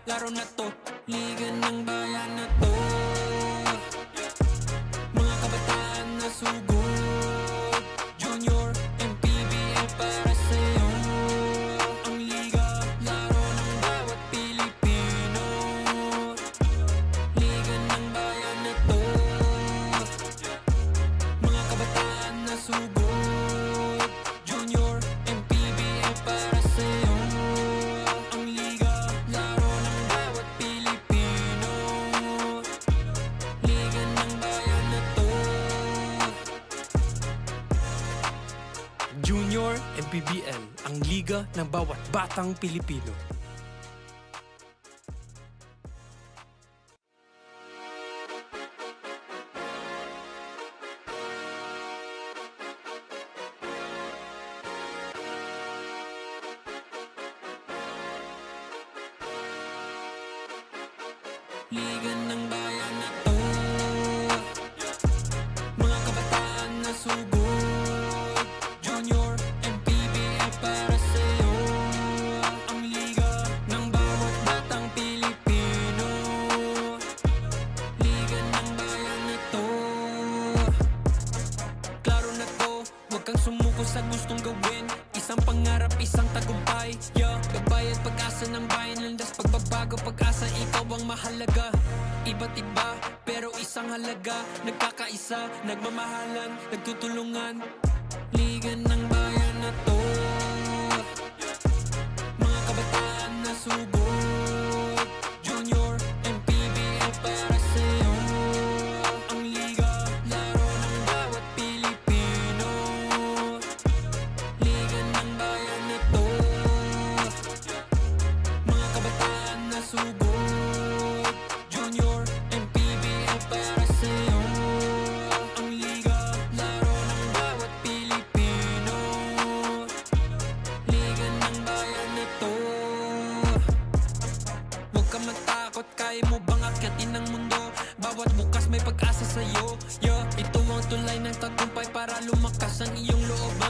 laro na to, liga ng bayan na to. Mga kabataan na sugod, Junior, MPBL para sa'yo. Ang liga, laro ng bawat Pilipino. Liga ng bayan na to. Mga kabataan na sugod, Junior, MPBL para sa'yo. Ang liga, laro ng bawat Pilipino. Liga ng bayan na to. Junior MPBL, ang liga ng bawat batang Pilipino. Liga ng bayan na to. Mga kabataan na sugod, Junior, MPBL para sa'yo. Ang liga ng bawat batang Pilipino. Liga ng bayan na to. Klaro na to, huwag kang sumuko sa gustong gawin. Isang pangarap, isang tagumpay, yeah. Gabay at pag-asa ng bayan, landas pagbabago, pag-asa, ikaw ang mahalaga. Iba't iba, pero isang halaga. Nagkakaisa, nagmamahalan, nagtutulungan. Liga ng bayan na to. Mga kabataan na sugod, Junior, MPBL para sa'yo. Ang liga, laro ng bawat Pilipino. Liga ng bayan na to. Mga kabataan na sugod, Junior, MPBL para sa'yo. Ang liga, laro ng bawat Pilipino. Liga ng bayan na to. Huwag ka matakot, kaya mo bang akyatin ang mundo? Bawat bukas may pag-asa sa'yo, yeah. Ito ang tulay ng tagumpay para lumakas ang iyong loob,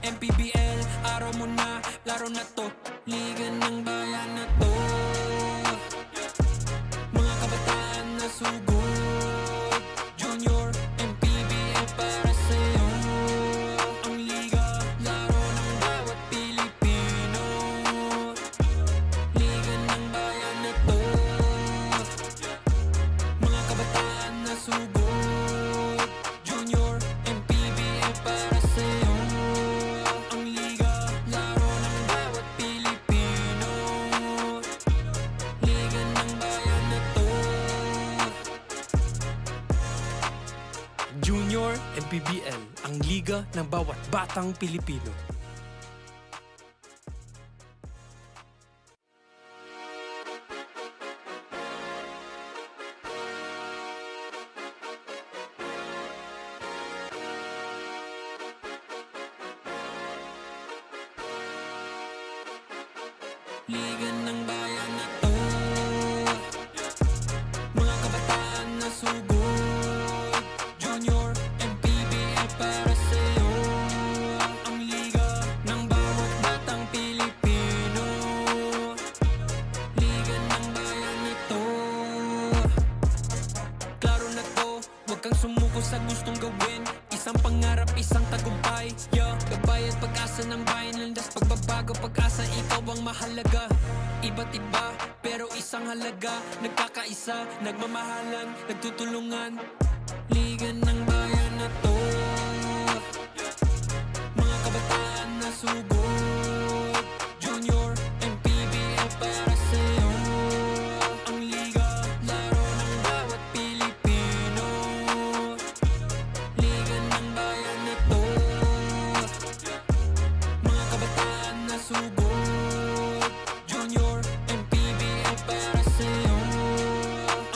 MPBL, araw mo na, laro na to. Liga ng bayan na to. Mga kabataan na sugod, Junior, MPBL para sa'yo. Ang liga, laro ng bawat Pilipino. Liga ng bayan na to. Mga kabataan na sugod, Junior, MPBL para sa'yo. Ang liga, laro ng bawat Pilipino. Liga ng bayan na to. Junior MPBL, ang liga ng bawat batang Pilipino. Liga ng bayan na to. Mga kabataan na sugod, Junior, MPBL para sa'yo. Ang liga ng bawat batang Pilipino. Liga ng bayan na to. Klaro na to, huwag kang sumuko sa gustong gawin. Isang pangarap, isang tagumpay, yeah. Gabay at pag-asa ng bayan, landas pagbabago, pag-asa, ikaw ang mahalaga. Iba't iba, pero isang halaga. Nagkakaisa, nagmamahalan, nagtutulungan. Liga ng bayan na to. Mga kabataan na sugod, Junior, MPBL para sa'yo. Ang liga, laro ng bawat Pilipino. Liga ng bayan na to. Mga kabataan na sugod, Junior, MPBL para sa'yo.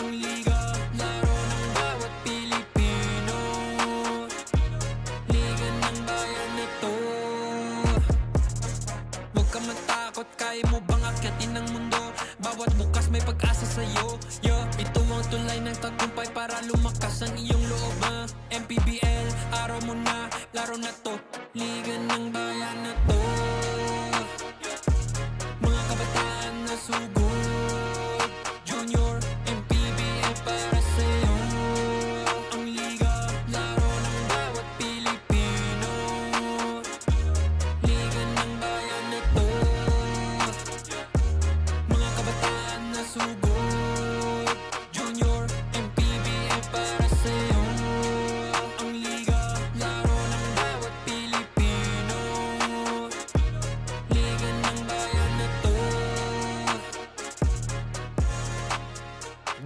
Ang liga, laro ng bawat Pilipino. Liga ng bayan na to. Huwag ka matakot, kaya mo bang akyatin ang mundo? Bawat bukas may pag-asa sa'yo, yeah. Ito ang tulay ng tagumpay para lumakas ang iyong loob, MPBL, araw mo na, laro na to. Liga ng bayan na to. Mga kabataan na sugod,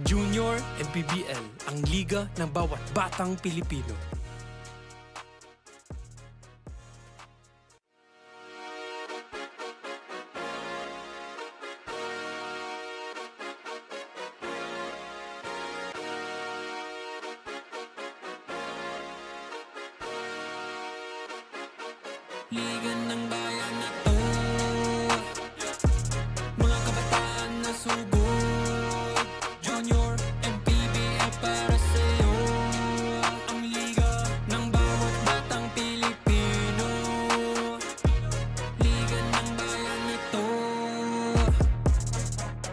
Junior MPBL, ang liga ng bawat batang Pilipino. Liga ng bayan na to, mga kabataan na sugod. Junior MPBL para sa'yo, ang liga ng bawat batang Pilipino. Liga ng bayan na to,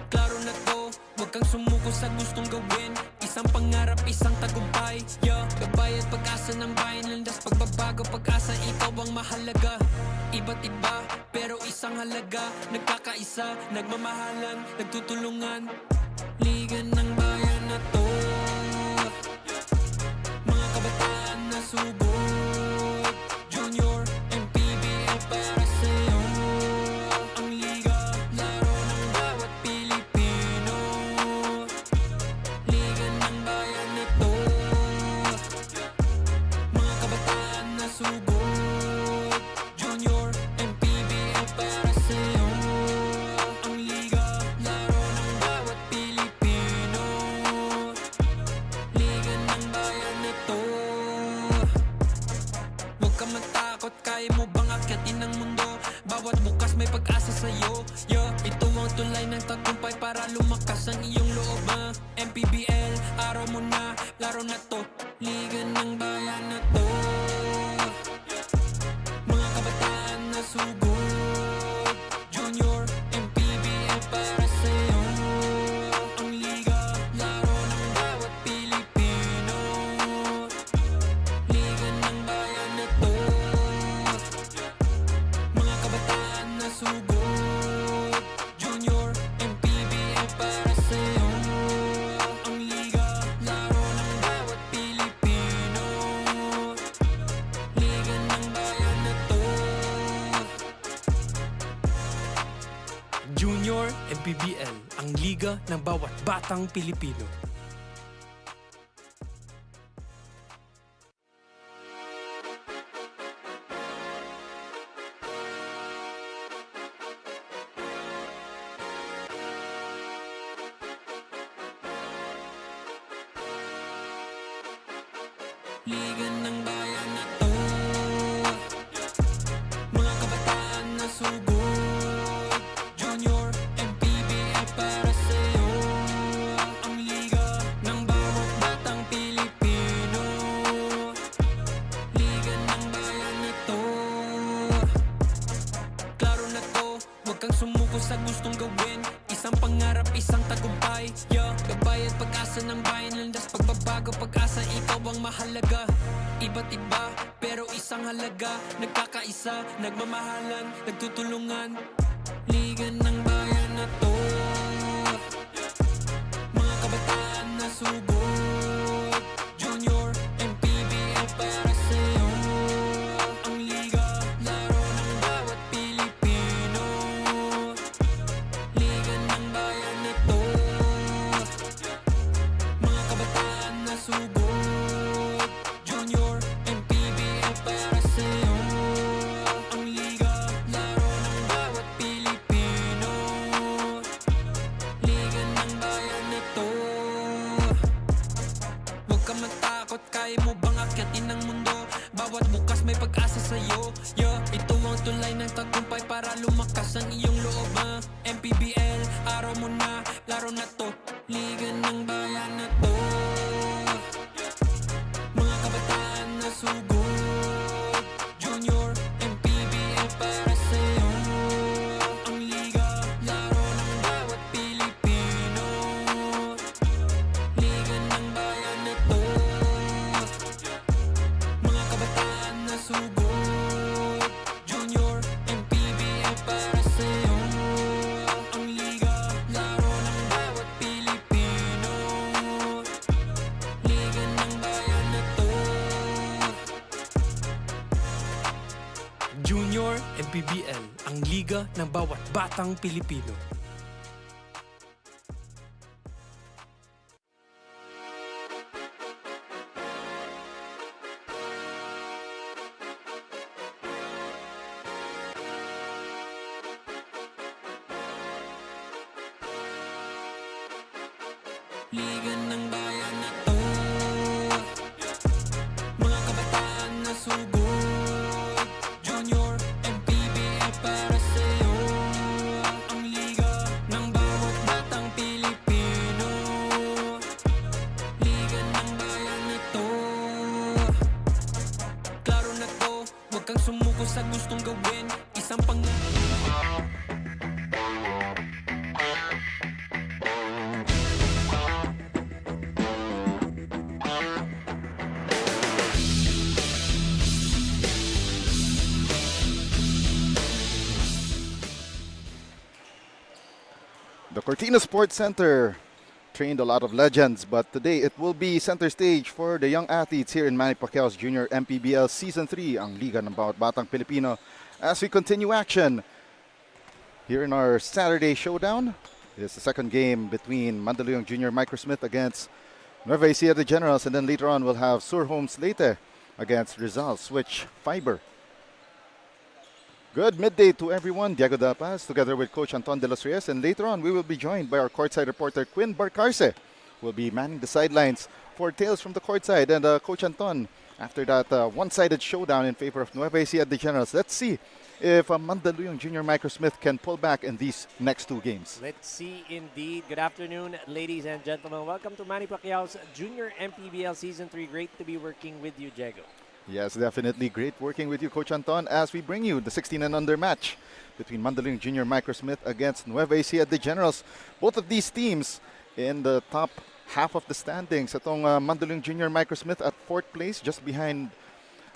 klaro na to, huwag kang sumuko sa gustong gawin. Isang pangarap, isang tagumpay, yeah. Gabay at pag-asa ng bayan, landas pagbabago, pag-asa, ikaw ang mahalaga. Iba't iba, pero isang halaga, nagkakaisa, nagmamahalan, nagtutulungan. Liga ng bayan na to, mga kabataan na sugod. Junior MPBL para sa'yo, ang liga, laro ng bawat Pilipino. Liga ng bayan na to, mga kabataan na sugod. Junior MPBL para sa'yo, ang liga, laro ng bawat Pilipino. Liga ng bayan na to, huwag ka matakot, kaya mo bang akyatin ang mundo? Bawat bukas may pag-asa sa'yo, yeah. Ito ang tulay ng tagumpay para lumakas ang iyong loob, MPBL, araw mo na, laro na to. Liga ng bayan na to, mga kabataan na sugod. Junior MPBL para sa'yo, ang liga, laro ng bawat Pilipino. Liga ng bayan na to, mga kabataan na sugod. Junior MPBL para sa'yo, ang liga, laro ng bawat Pilipino. Liga ng bayan na to, Junior MPBL, ang liga ng bawat batang Pilipino. Liga ng bayan na to, mga kabataan na sugod. Junior MPBL para sa'yo, ang liga ng bawat batang Pilipino. Liga ng bayan na to, klaro na to, huwag kang sumuko sa gustong gawin. Isang pangarap, isang tagumpay, yeah. Gabay at pag-asa ng bayan, landas pagbabago, pag-asa, ikaw ang mahalaga. Iba't iba, pero isang halaga, nagkakaisa, nagmamahalan, nagtutulungan. Liga ng bayan na to, mga kabataan na sugod. Junior MPBL para sa'yo, ang liga, laro ng bawat Pilipino. Liga ng bayan na to, mga kabataan na sugod. Junior MPBL para sa'yo, ang liga, laro ng bawat Pilipino. Liga ng bayan na to, huwag ka matakot, kaya mo bang akyatin ang mundo? Bawat bukas may pag-asa sa'yo, yeah. Ito ang tulay ng tagumpay para lumakas ang iyong loob, MPBL, araw mo na, laro na to. Liga ng bayan na to, mga kabataan na sugod. Junior MPBL para sa'yo, ang liga, laro ng bawat Pilipino. Liga ng bayan na to, mga kabataan na sugod. Junior MPBL para sa'yo, ang liga, laro ng bawat Pilipino. Liga ng bayan na to, Junior MPBL, ang liga ng bawat batang Pilipino. Liga ng bayan na to, mga kabataan na sugod. Junior MPBL para sa'yo, ang liga ng bawat batang Pilipino. Liga ng bayan na to, klaro na to, huwag kang sumuko sa gustong gawin. Isang The Cortina Sports Center trained a lot of legends, but today it will be center stage for the young athletes here in Manny Pacquiao's Junior MPBL Season 3, ang Liga ng Bawat Batang Pilipino. As we continue action here in our Saturday showdown, it's the second game between Mandaluyong Junior Microsmith against Nueva Ecija the Generals, and then later on we'll have Sur Homes Leyte against Rizal Switch Fiber. Good midday to everyone. Diego Da Paz together with Coach Anton de los Reyes, and later on we will be joined by our courtside reporter Quinn Barcarce, who will be manning the sidelines for tales from the courtside. And Coach Anton, after that one-sided showdown in favor of Nueva Ecija the Generals, let's see if Mandaluyong Junior Microsmith can pull back in these next two games. Let's see indeed. Good afternoon, ladies and gentlemen. Welcome to Manny Pacquiao's Junior MPBL Season 3. Great to be working with you, Diego. Yes, definitely great working with you, Coach Anton, as we bring you the 16 and under match between Mandaluyong Junior Microsmith against Nueva Ecija the Generals. Both of these teams in the top half of the standings. Itong Mandaluyong Junior Microsmith at 4th place, just behind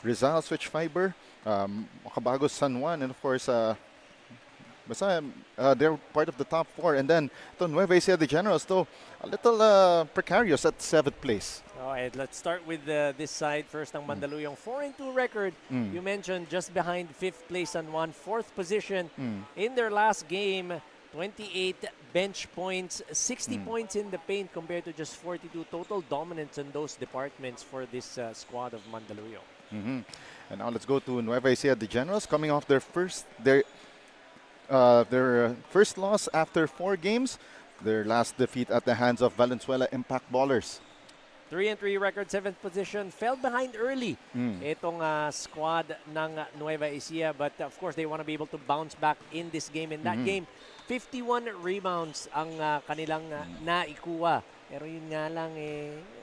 Rizal Switch Fiber, Makabagos San Juan, and of course, they're part of the top 4. And then ito Nueva Ecija the Generals, though a little precarious at 7th place. All right, let's start with this side first. Ang Mandaluyong 4-2 record. You mentioned just behind 5th place and 4th position. In their last game, 28 bench points, 60 points in the paint compared to just 42. Total dominance in those departments for this squad of Mandaluyong. And now let's go to Nueva Ecija the Generals, coming off their first loss after 4 games. Their last defeat at the hands of Valenzuela Impact Ballers. 3-3 record, 7th position. Fell behind early itong squad ng Nueva Ecija. But of course, they want to be able to bounce back in this game. In that game, 51 rebounds ang kanilang naikuha. Pero yun nga lang,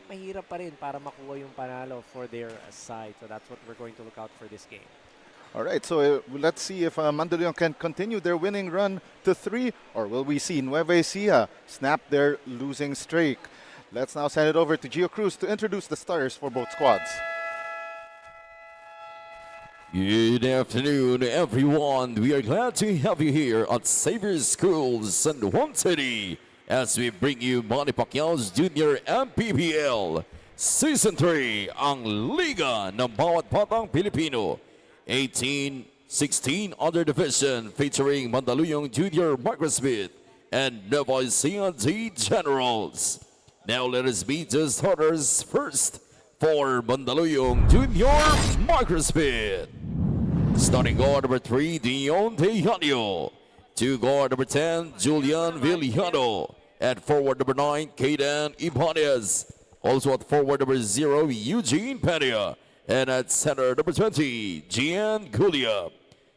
mahirap pa rin para makuha yung panalo for their side. So that's what we're going to look out for this game. All right, so let's see if Mandaluyong can continue their winning run to 3, or will we see Nueva Ecija snap their losing streak? Let's now send it over to Gio Cruz to introduce the starters for both squads. Good afternoon, everyone. We are glad to have you here at XAVIER Schools San Juan City as we bring you Manny Pacquiao's Junior MPBL Season 3, ang Liga ng Bawat Batang Pilipino. 18-16 under division featuring Mandaluyong Junior Microsmith and Nueva Ecija the Generals. Now let us meet the starters first for Mandaluyong Junior Microsmith. Starting guard number 3, Dion Tejanio. 2 guard number 10, Julian Villano. At forward number 9, Kayden Ibanez. Also at forward number 0, Eugene Peña. And at center number 20, Gian Gulia.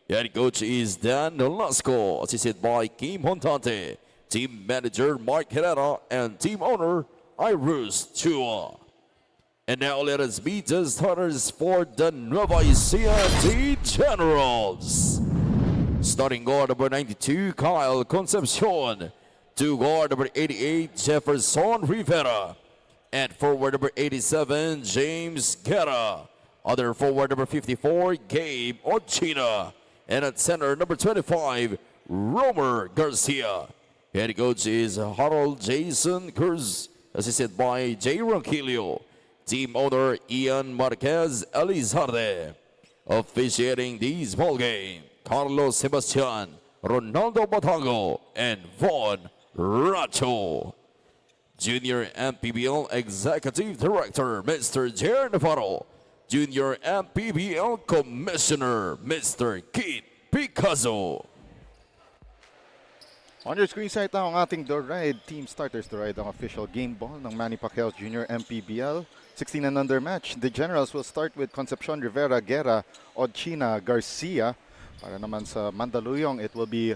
Head coach is Dan Nolasco, assisted by Kim Montante. Team manager Mark Herrera and team owner Iris Chua. And now let us meet the starters for the Nueva Ecija the Generals. Starting guard number 92, Kyle Concepcion. 2 guard number 88, Jefferson Rivera. At forward number 87, James Guerra. Other forward number 54, Gabe Ochina. And at center number 25, Romer Garcia. Head coach is Harold Jason Cruz, assisted by Jay Ronquillo. Team owner Ian Marquez Elizarde. Officiating this ball game, Carlos Sebastian, Ronaldo Batango, and Von Racho. Junior MPBL Executive Director, Mr. Jer Navarro. Junior MPBL Commissioner, Mr. Keith Picasso. On your screen right now, ang ating The Ride team starters. The Ride ang official game ball ng Manny Pacquiao Jr. MPBL. 16 and under match. The Generals will start with Concepcion, Rivera, Guerra, Odchina, Garcia. Para naman sa Mandaluyong, it will be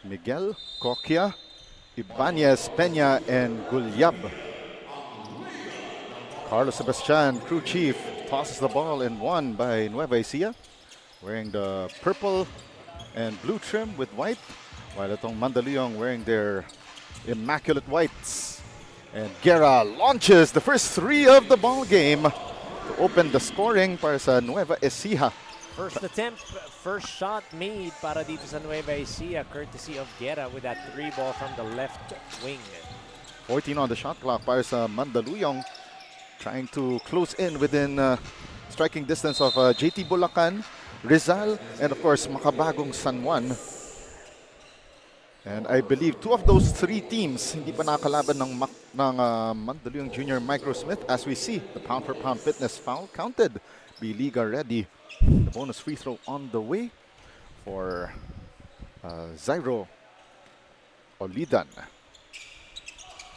Miguel, Coquia, Ibanez, Peña, and Gulyab. Carlos Sebastian, crew chief, tosses the ball and won by Nueva Ecija, wearing the purple and blue trim with white, while itong Mandaluyong wearing their immaculate whites. And Guerra launches the first three of the ball game to open the scoring para sa Nueva Ecija. First attempt, first shot made para dito sa Nueva Ecija, courtesy of Guerra with that 3-ball from the left wing. 14 on the shot clock para sa Mandaluyong, trying to close in within striking distance of JT Bulacan, Rizal, and of course makabagong San Juan. And I believe two of those three teams hindi pa nakalaban ng Mandaluyong Junior Microsmith. As we see, the pound-for-pound fitness foul counted. Be Liga ready. The bonus free throw on the way for Zairo Olidan.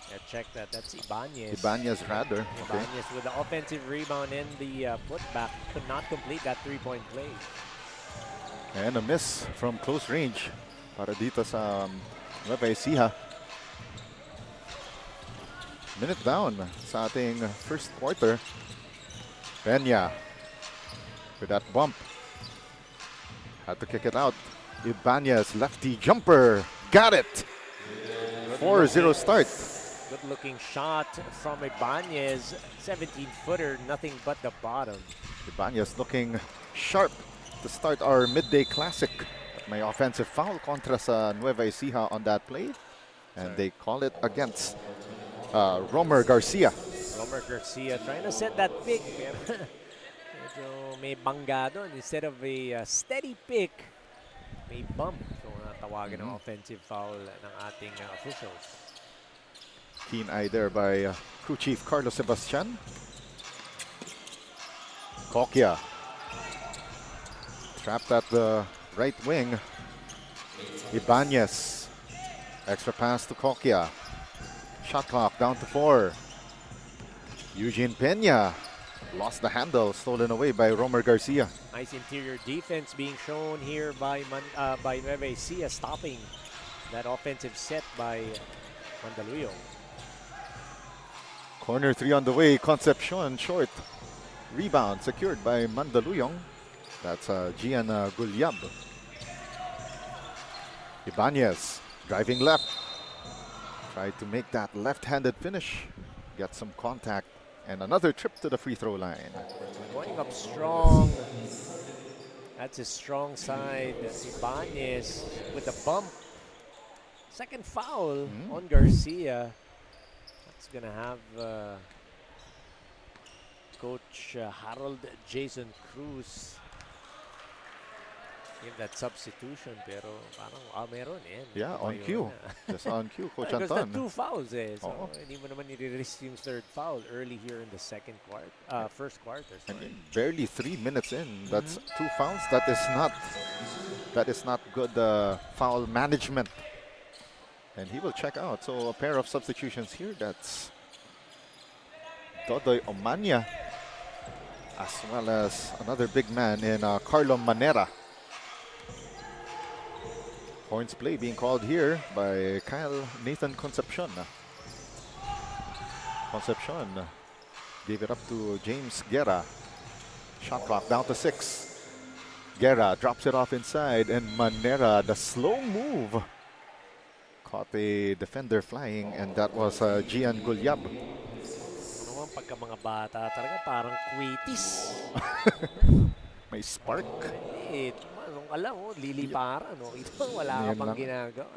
Yeah, check that. That's Ibanez. Ibanez rather. Okay. Ibanez with the offensive rebound and the putback could not complete that 3-point play. And a miss from close range para dito sa Nueva Ecija. Minute down sa ating first quarter. Peña with that bump. Had to kick it out. Ibanez, lefty jumper. Got it. 4-0 start. Good-looking shot from Ibanez. 17-footer, nothing but the bottom. Ibanez looking sharp to start our midday classic. May offensive foul kontra sa Nueva Ecija on that play. And they call it against Romer Garcia. Romer Garcia trying to set that pick. Medyo may bangga doon. Instead of a steady pick, may bump. So tawagan ng offensive foul ng ating officials. Keen eye there by crew chief Carlos Sebastian. Coquia trapped at the right wing. Ibanez. Extra pass to Coquia. Shot clock down to 4. Eugene Peña lost the handle, stolen away by Romer Garcia. Nice interior defense being shown here by Nueva Ecija, stopping that offensive set by Mandaluyong. Corner 3 on the way. Concepcion short. Rebound secured by Mandaluyong. That's Gian Gulyab. Ibanez driving left. Tried to make that left-handed finish. Get some contact. And another trip to the free throw line. Going up strong. That's his strong side. Ibanez with the bump. Second foul on Garcia. That's going to have Coach Harold Jason Cruz give that substitution, pero parang meron eh. Yeah, on cue. Just on cue, Coach Because Anton. the 2 fouls eh. So Oo. hindi mo naman i-risk yung third foul early here in the first quarter. I Sorry. mean, barely 3 minutes in. That's 2 fouls. That is not good foul management. And he will check out. So a pair of substitutions here. That's Dodoy Omania, as well as another big man in Carlo Manera. Points play being called here by Kyle Nathan Concepcion. Concepcion gave it up to James Guerra. Shot clock down to 6. Guerra drops it off inside, and Manera, the slow move, caught a defender flying, and that was Gian Gulyab. Ano naman pagka mga bata talaga parang kwitis. May spark. Eh, alam mo, liliparan. No? Ito, wala ka Yan pang lang. ginagawa.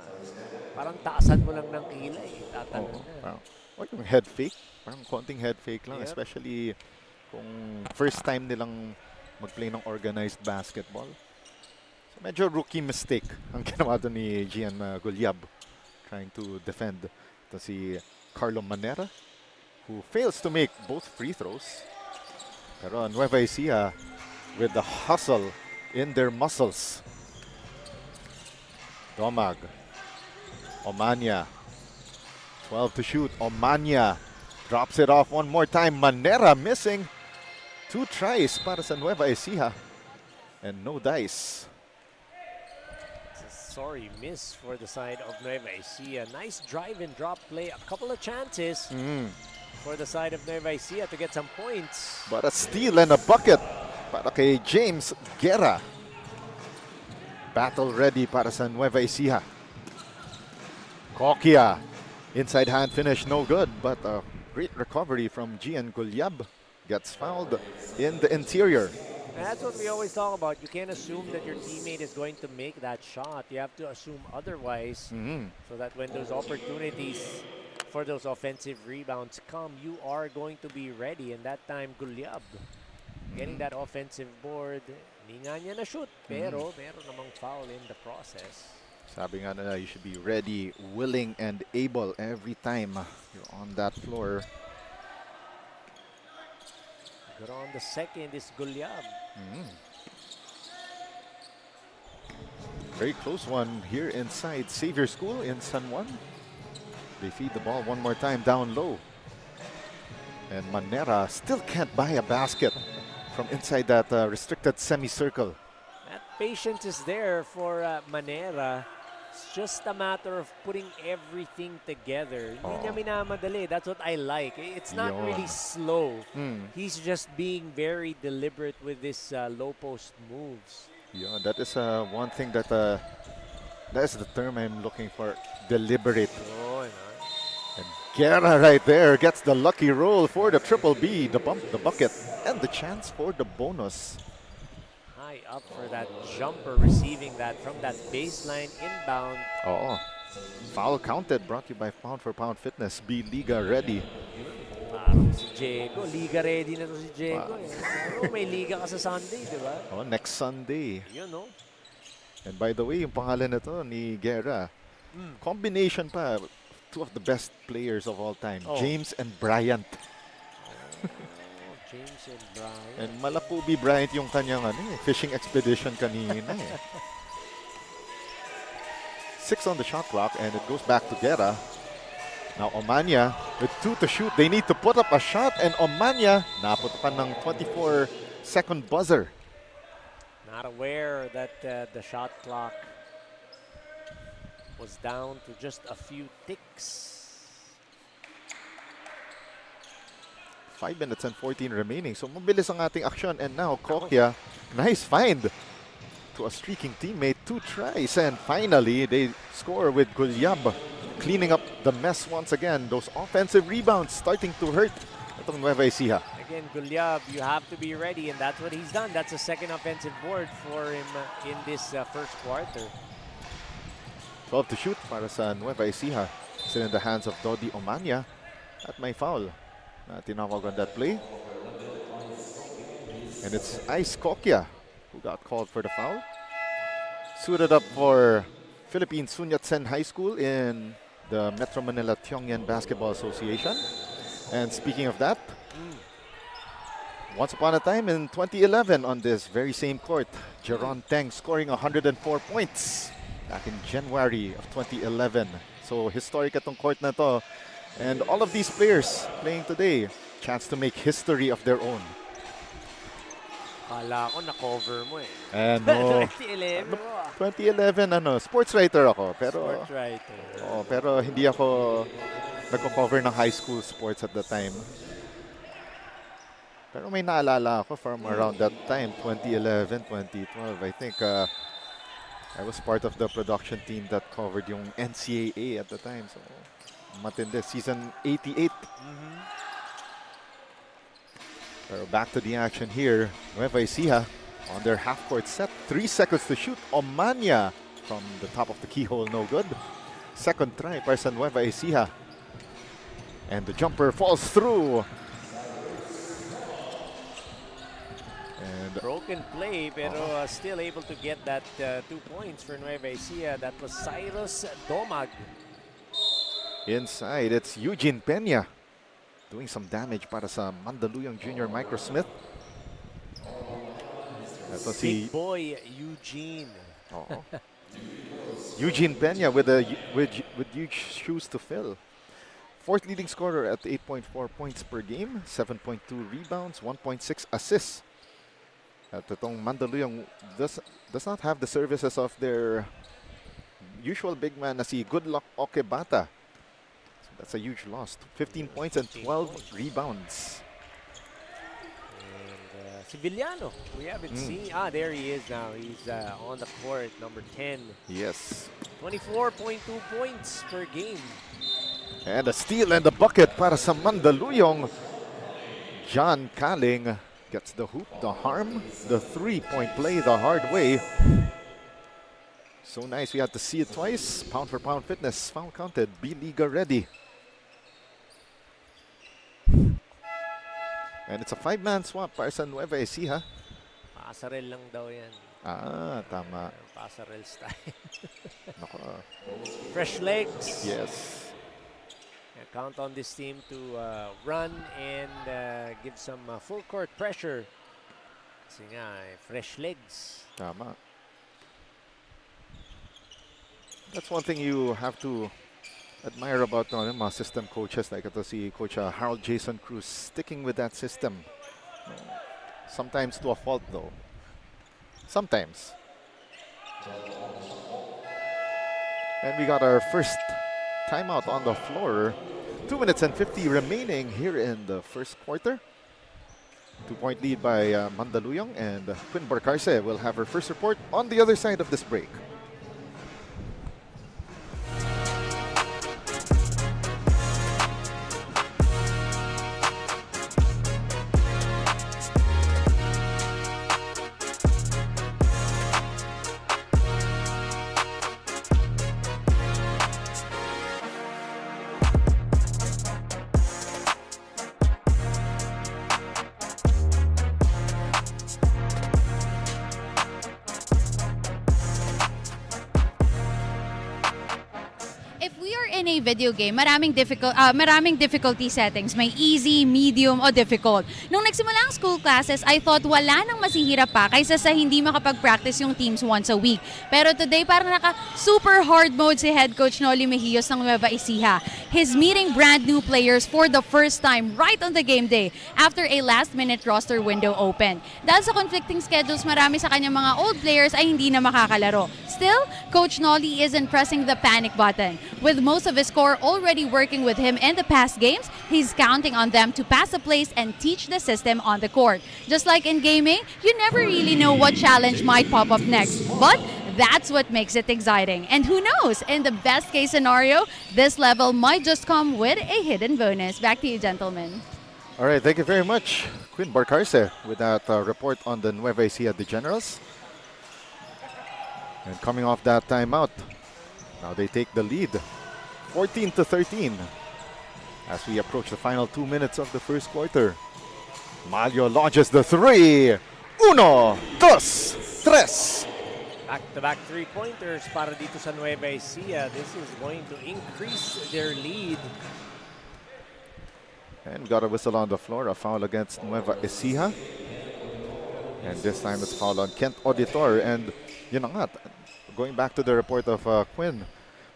Parang taasan mo lang ng kilay. Tatanong na. Like yung head fake. Parang konting head fake lang. Yep. Especially kung first time nilang mag-play ng organized basketball. So medyo rookie mistake ang ginawa doon ni Gian Gulyab. Trying to defend. Ito si Carlo Manera, who fails to make both free throws. Pero Nueva Ecija with the hustle in their muscles. Domag Omania. 12 to shoot. Omania drops it off one more time. Manera missing. 2 tries para sa Nueva Ecija. And no dice. It's a sorry miss for the side of Nueva Ecija. Nice drive and drop play. A couple of chances for the side of Nueva Ecija to get some points. But a steal and a bucket para kay James Guerra. Battle ready para sa Nueva Ecija. Kokia. Inside hand finish, no good. But a great recovery from Gian Gulyab. Gets fouled in the interior. And that's what we always talk about. You can't assume that your teammate is going to make that shot. You have to assume otherwise so that when those opportunities for those offensive rebounds come, you are going to be ready. And that time, Gulyab getting that offensive board. Hindi nga niya na-shoot, pero meron namang foul in the process. Sabi nga nila, you should be ready, willing, and able every time you're on that floor. Good on the second is Gulyab. Very close one here inside Xavier School in San Juan. They feed the ball one more time down low. And Manera still can't buy a basket from inside that restricted semicircle. That patience is there for Manera. It's just a matter of putting everything together. Hindi niya minamadali. That's what I like. It's not really slow. He's just being very deliberate with this low post moves. Yeah, that is one thing that is the term I'm looking for. Deliberate. Oh, And Guerra right there gets the lucky roll for the triple B, the bump, the bucket, and the chance for the bonus. high up for that jumper, receiving that from that baseline inbound. Oh, foul counted, brought to you by Pound for Pound Fitness. Be Liga ready. Parang si Diego, Liga ready na to si Diego. Pero may Liga ka sa Sunday, di ba? Oh, next Sunday. Yun, no? And by the way, yung pangalan nito ni Guerra, combination pa, two of the best players of all time, James and Bryant. James and Bryant. And Malapubi Bryant yung kanyang fishing expedition kanina eh. 6 on the shot clock and it goes back to Guerra. Now Omania with 2 to shoot. They need to put up a shot and Omania naput pa ng 24-second buzzer. Not aware that the shot clock was down to just a few ticks. 5 minutes and 14 remaining. So mabilis ang ating action. And now Kokia, nice find to a streaking teammate. 2 tries. And finally, they score with Gulyab cleaning up the mess once again. Those offensive rebounds starting to hurt itong Nueva Ecija. Again, Gulyab, you have to be ready, and that's what he's done. That's a second offensive board for him in this first quarter. 12 to shoot para sa Nueva Ecija. Still in the hands of Dodi Omania at may foul. Tinawag on that play. And it's Ice Kokia who got called for the foul. Suited up for Philippine Sun Yat-sen High School in the Metro Manila Tiongyan Basketball Association. And speaking of that, once upon a time in 2011 on this very same court, Jeron Teng scoring 104 points back in January of 2011. So historic itong court na to. And all of these players playing today, chance to make history of their own. Kala ko na-cover mo eh. And no, 2011 mo. 2011 sports writer ako, pero Sports writer. pero hindi ako nagko-cover ng high school sports at the time. Pero may naalala ako from around that time, 2011, 2012. I think I was part of the production team that covered yung NCAA at the time. So matindi, season 88. Pero back to the action here. Nueva Ecija on their half-court set. 3 seconds to shoot. Omania from the top of the keyhole, no good. Second try para sa Nueva Ecija. And the jumper falls through. And Broken play, pero still able to get that 2 points for Nueva Ecija. That was Cyrus Domag. inside, it's Eugene Peña doing some damage para sa Mandaluyong Junior Microsmith. Ito si Big boy Eugene. Eugene Peña with huge shoes to fill. Fourth leading scorer at 8.4 points per game, 7.2 rebounds, 1.6 assists. At itong Mandaluyong does not have the services of their usual big man na si Goodluck Okebata. So that's a huge loss. 15 points and 12 rebounds. And si Villano, we haven't seen. There he is now. He's on the court, number 10. Yes. 24.2 points per game. And a steal and a bucket para sa Mandaluyong. John Kaling gets the hoop, the harm, the three-point play the hard way. So nice, we had to see it twice. Pound for pound fitness, foul counted, B-Liga ready. And it's a five-man swap para sa Nueva Ecija. Pasarel lang daw yan. Tama. Pasarel style. Nako. Fresh legs. Yes. Count on this team to run and give some full court pressure. Kasi nga, fresh legs. Tama. That's one thing you have to admire about mga system coaches like ito si Coach Harold Jason Cruz, sticking with that system. Sometimes to a fault though. Sometimes. And we got our first timeout on the floor. 2 minutes and 50 remaining here in the first quarter. 2-point lead by Mandaluyong, and Quinn Barcarce will have her first report on the other side of this break. In a video game, maraming difficulty settings. May easy, medium, o difficult. Nung nagsimula ang school classes, I thought wala nang masihirap pa kaysa sa hindi makapag-practice yung teams once a week. Pero today, parang naka-super hard mode si head coach Noli Mejillos ng Nueva Ecija. He's meeting brand new players for the first time right on the game day after a last-minute roster window open. Dahil sa conflicting schedules, marami sa kanyang mga old players ay hindi na makakalaro. Still, Coach Noli isn't pressing the panic button. With most of his core already working with him in the past games, he's counting on them to pass the plays and teach the system on the court. Just like in gaming, you never really know what challenge might pop up next. But that's what makes it exciting. And who knows, in the best case scenario, this level might just come with a hidden bonus. Back to you, gentlemen. All right, thank you very much, Quinn Barcarce, with that report on the Nueva Ecija the Generals. And coming off that timeout, now they take the lead, 14-13, as we approach the final 2 minutes of the first quarter. Mario launches the three. Uno, dos, tres. Back-to-back three-pointers para dito sa Nueva Ecija. This is going to increase their lead. And got a whistle on the floor, a foul against Nueva Ecija. And this time it's foul on Kent Auditor. And yun na nga, going back to the report of Quinn,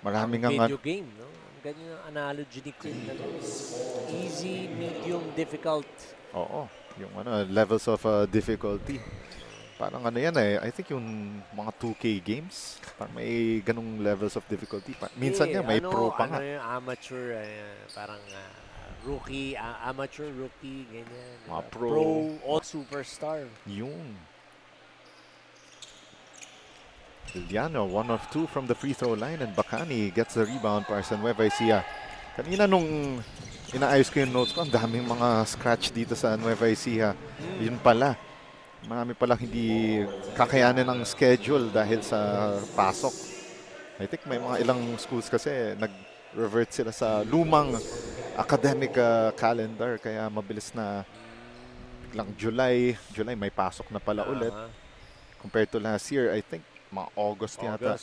maraming video game, no? Ang ganyan ang analogy ni Quinn. Easy, medium, difficult. Oo, yung levels of difficulty. Parang yan I think yung mga 2K games, parang may ganung levels of difficulty. Minsan nga may pro pa nga. Yung amateur, parang rookie, amateur, rookie, ganyan. Mga pro, all superstar. Yung Liliano, 1 of 2 from the free throw line, and Bacani gets the rebound para sa Nueva Ecija. Kanina nung inaayos ko yung notes ko, ang daming mga scratch dito sa Nueva Ecija. Yun pala, marami palang hindi kakayanin ng schedule dahil sa pasok. I think may mga ilang schools kasi nag-revert sila sa lumang academic calendar, kaya mabilis na biglang July may pasok na pala ulit. Compared to last year, I think mga August yata.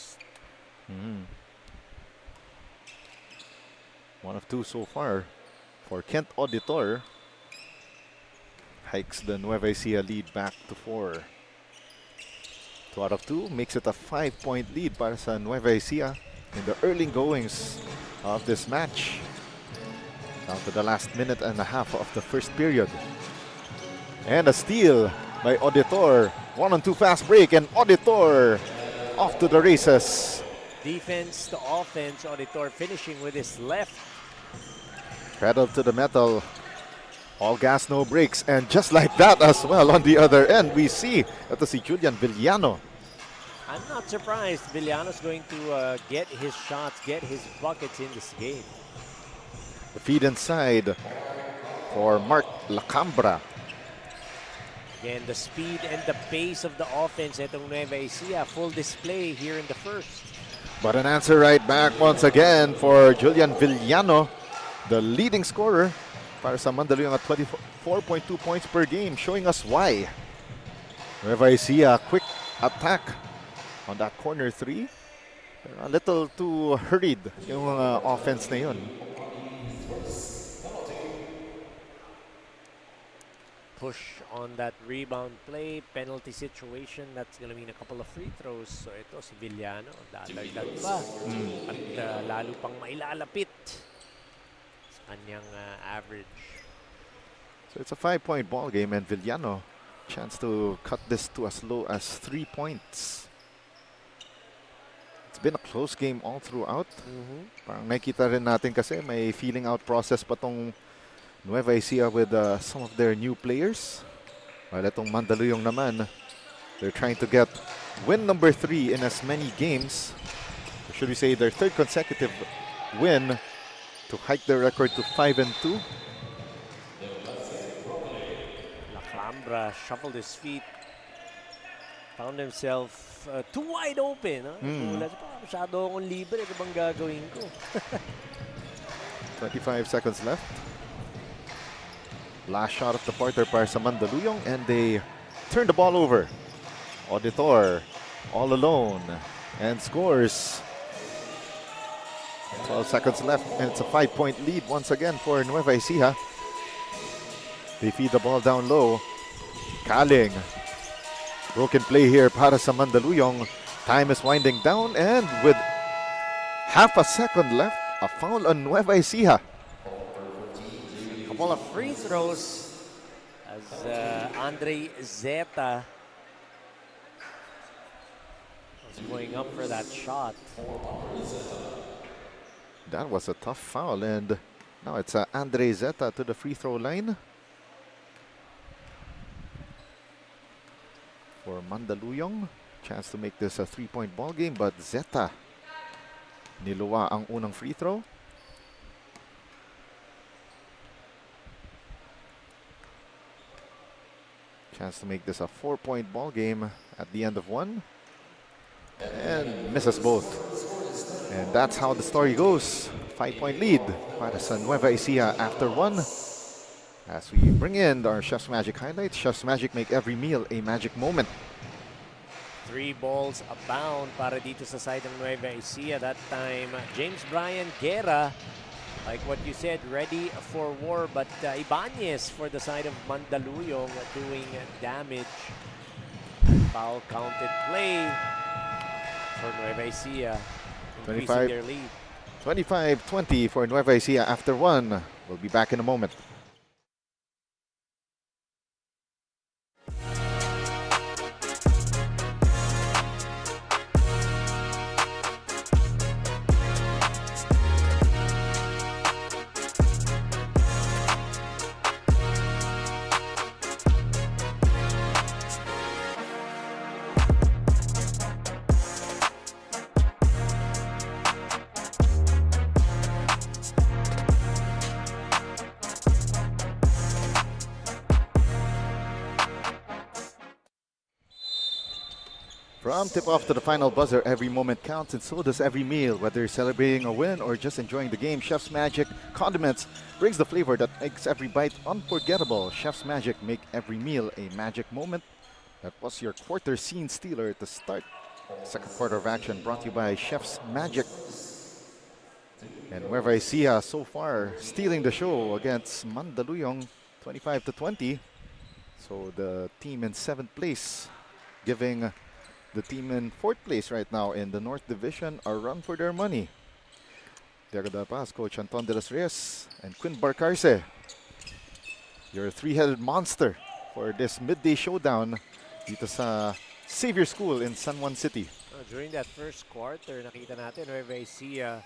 1 of 2 so far for Kent Auditor. Hikes the Nueva Ecija lead back to 4. 2 out of 2 makes it a 5-point lead para sa Nueva Ecija in the early goings of this match. Down to the last minute and a half of the first period. And a steal by Auditor. 1-on-2 fast break, and Auditor off to the races. Defense to offense, Auditor finishing with his left. Pedal to the metal. All gas, no brakes. And just like that as well, on the other end, we see ito si Julian Villano. I'm not surprised Villano's going to get his shots, get his buckets in this game. The feed inside for Mark Lacambra. Again, the speed and the pace of the offense itong Nueva Ecija, full display here in the first. But an answer right back once again for Julian Villano, the leading scorer para sa Mandaluyong at 24.2 points per game, showing us why. Nueva Ecija, quick attack on that corner 3. Pero a little too hurried yung offense na yun. Push on that rebound play, penalty situation, that's gonna mean a couple of free throws. So ito si Villano, dadagdag pa. At lalo pang mailalapit sa kanyang average. So it's a 5-point ball game, and Villano chance to cut this to as low as 3 points. It's been a close game all throughout. Parang nakita rin natin kasi may feeling out process pa tong Nueva Ecija with some of their new players. While itong Mandaluyong naman, they're trying to get win number 3 in as many games. Or should we say their 3rd consecutive win to hike their record to 5-2. Lacambra shuffled his feet, found himself too wide open. Masyado akong libre, ano bang gagawin ko? 25 seconds left. Last shot of the quarter para sa Mandaluyong, and they turn the ball over. Auditor all alone and scores. 12 seconds left, and it's a 5-point lead once again for Nueva Ecija. They feed the ball down low. Kaling. Broken play here para sa Mandaluyong. Time is winding down, and with half a second left, a foul on Nueva Ecija. Couple of free throws as Andre Zeta was going up for that shot. That was a tough foul, and now it's Andre Zeta to the free throw line for Mandaluyong. Chance to make this a 3-point ball game, but Zeta niluwa ang unang free throw. Chance to make this a 4-point ball game at the end of one. And misses both. And that's how the story goes. 5-point lead para sa Nueva Ecija after one. As we bring in our Chef's Magic highlights. Chef's Magic, make every meal a magic moment. 3 balls abound para dito sa side ng Nueva Ecija. That time, James Brian Guerra, like what you said, ready for war. But Ibanez for the side of Mandaluyong doing damage. Foul counted play for Nueva Ecija, increasing their lead. 25-20 for Nueva Ecija after one. We'll be back in a moment. From tip-off to the final buzzer, every moment counts, and so does every meal. Whether you're celebrating a win or just enjoying the game, Chef's Magic Condiments brings the flavor that makes every bite unforgettable. Chef's Magic, make every meal a magic moment. That was your quarter scene stealer at the start. Second quarter of action brought to you by Chef's Magic. And Nueva Ecija so far stealing the show against Mandaluyong 25-20. So the team in 7th place giving the team in 4th place right now in the North Division are run for their money. There the pass, Coach Anton de los Reyes and Quinn Barcarce. Your three-headed monster for this midday showdown dito sa Xavier School in San Juan City. During that first quarter, nakita natin Nueva Ecija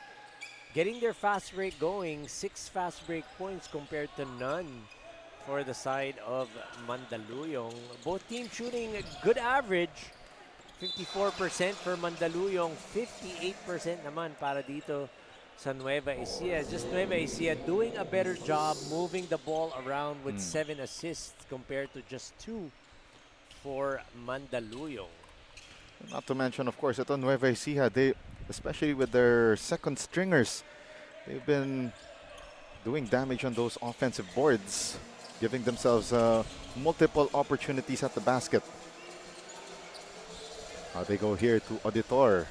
getting their fast break going. 6 fast break points compared to none for the side of Mandaluyong. Both teams shooting a good average. 54% for Mandaluyong, 58% naman para dito sa Nueva Ecija. Just Nueva Ecija doing a better job moving the ball around with 7 assists compared to just 2 for Mandaluyong. Not to mention, of course, ito Nueva Ecija, they, especially with their second stringers, they've been doing damage on those offensive boards, giving themselves multiple opportunities at the basket. They go here to Auditor.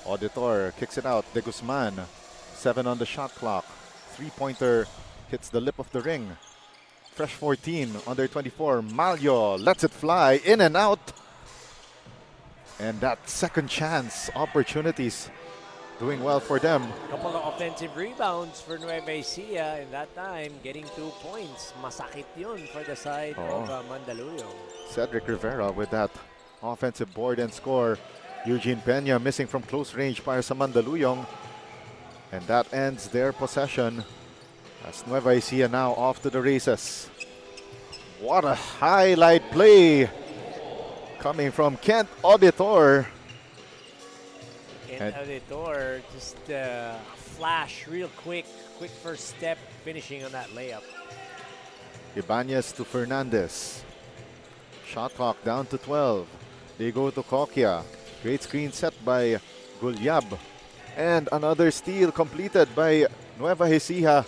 Auditor kicks it out. De Guzman, 7 on the shot clock. 3-pointer hits the lip of the ring. Fresh 14, under 24. Malyo lets it fly in and out. And that second chance opportunities doing well for them. Couple of offensive rebounds for Nueva Ecija, and that time getting 2 points. Masakit yun for the side of Mandaluyong. Cedric Rivera with that offensive board and score. Eugene Peña missing from close range para sa Mandaluyong. And that ends their possession as Nueva Ecija now off to the races. What a highlight play coming from Kent Auditor. Kent Auditor, just flash real quick first step, finishing on that layup. Ibanez to Fernandez. Shot clock down to 12. They go to Kokia. Great screen set by Gulyab. And another steal completed by Nueva Ecija.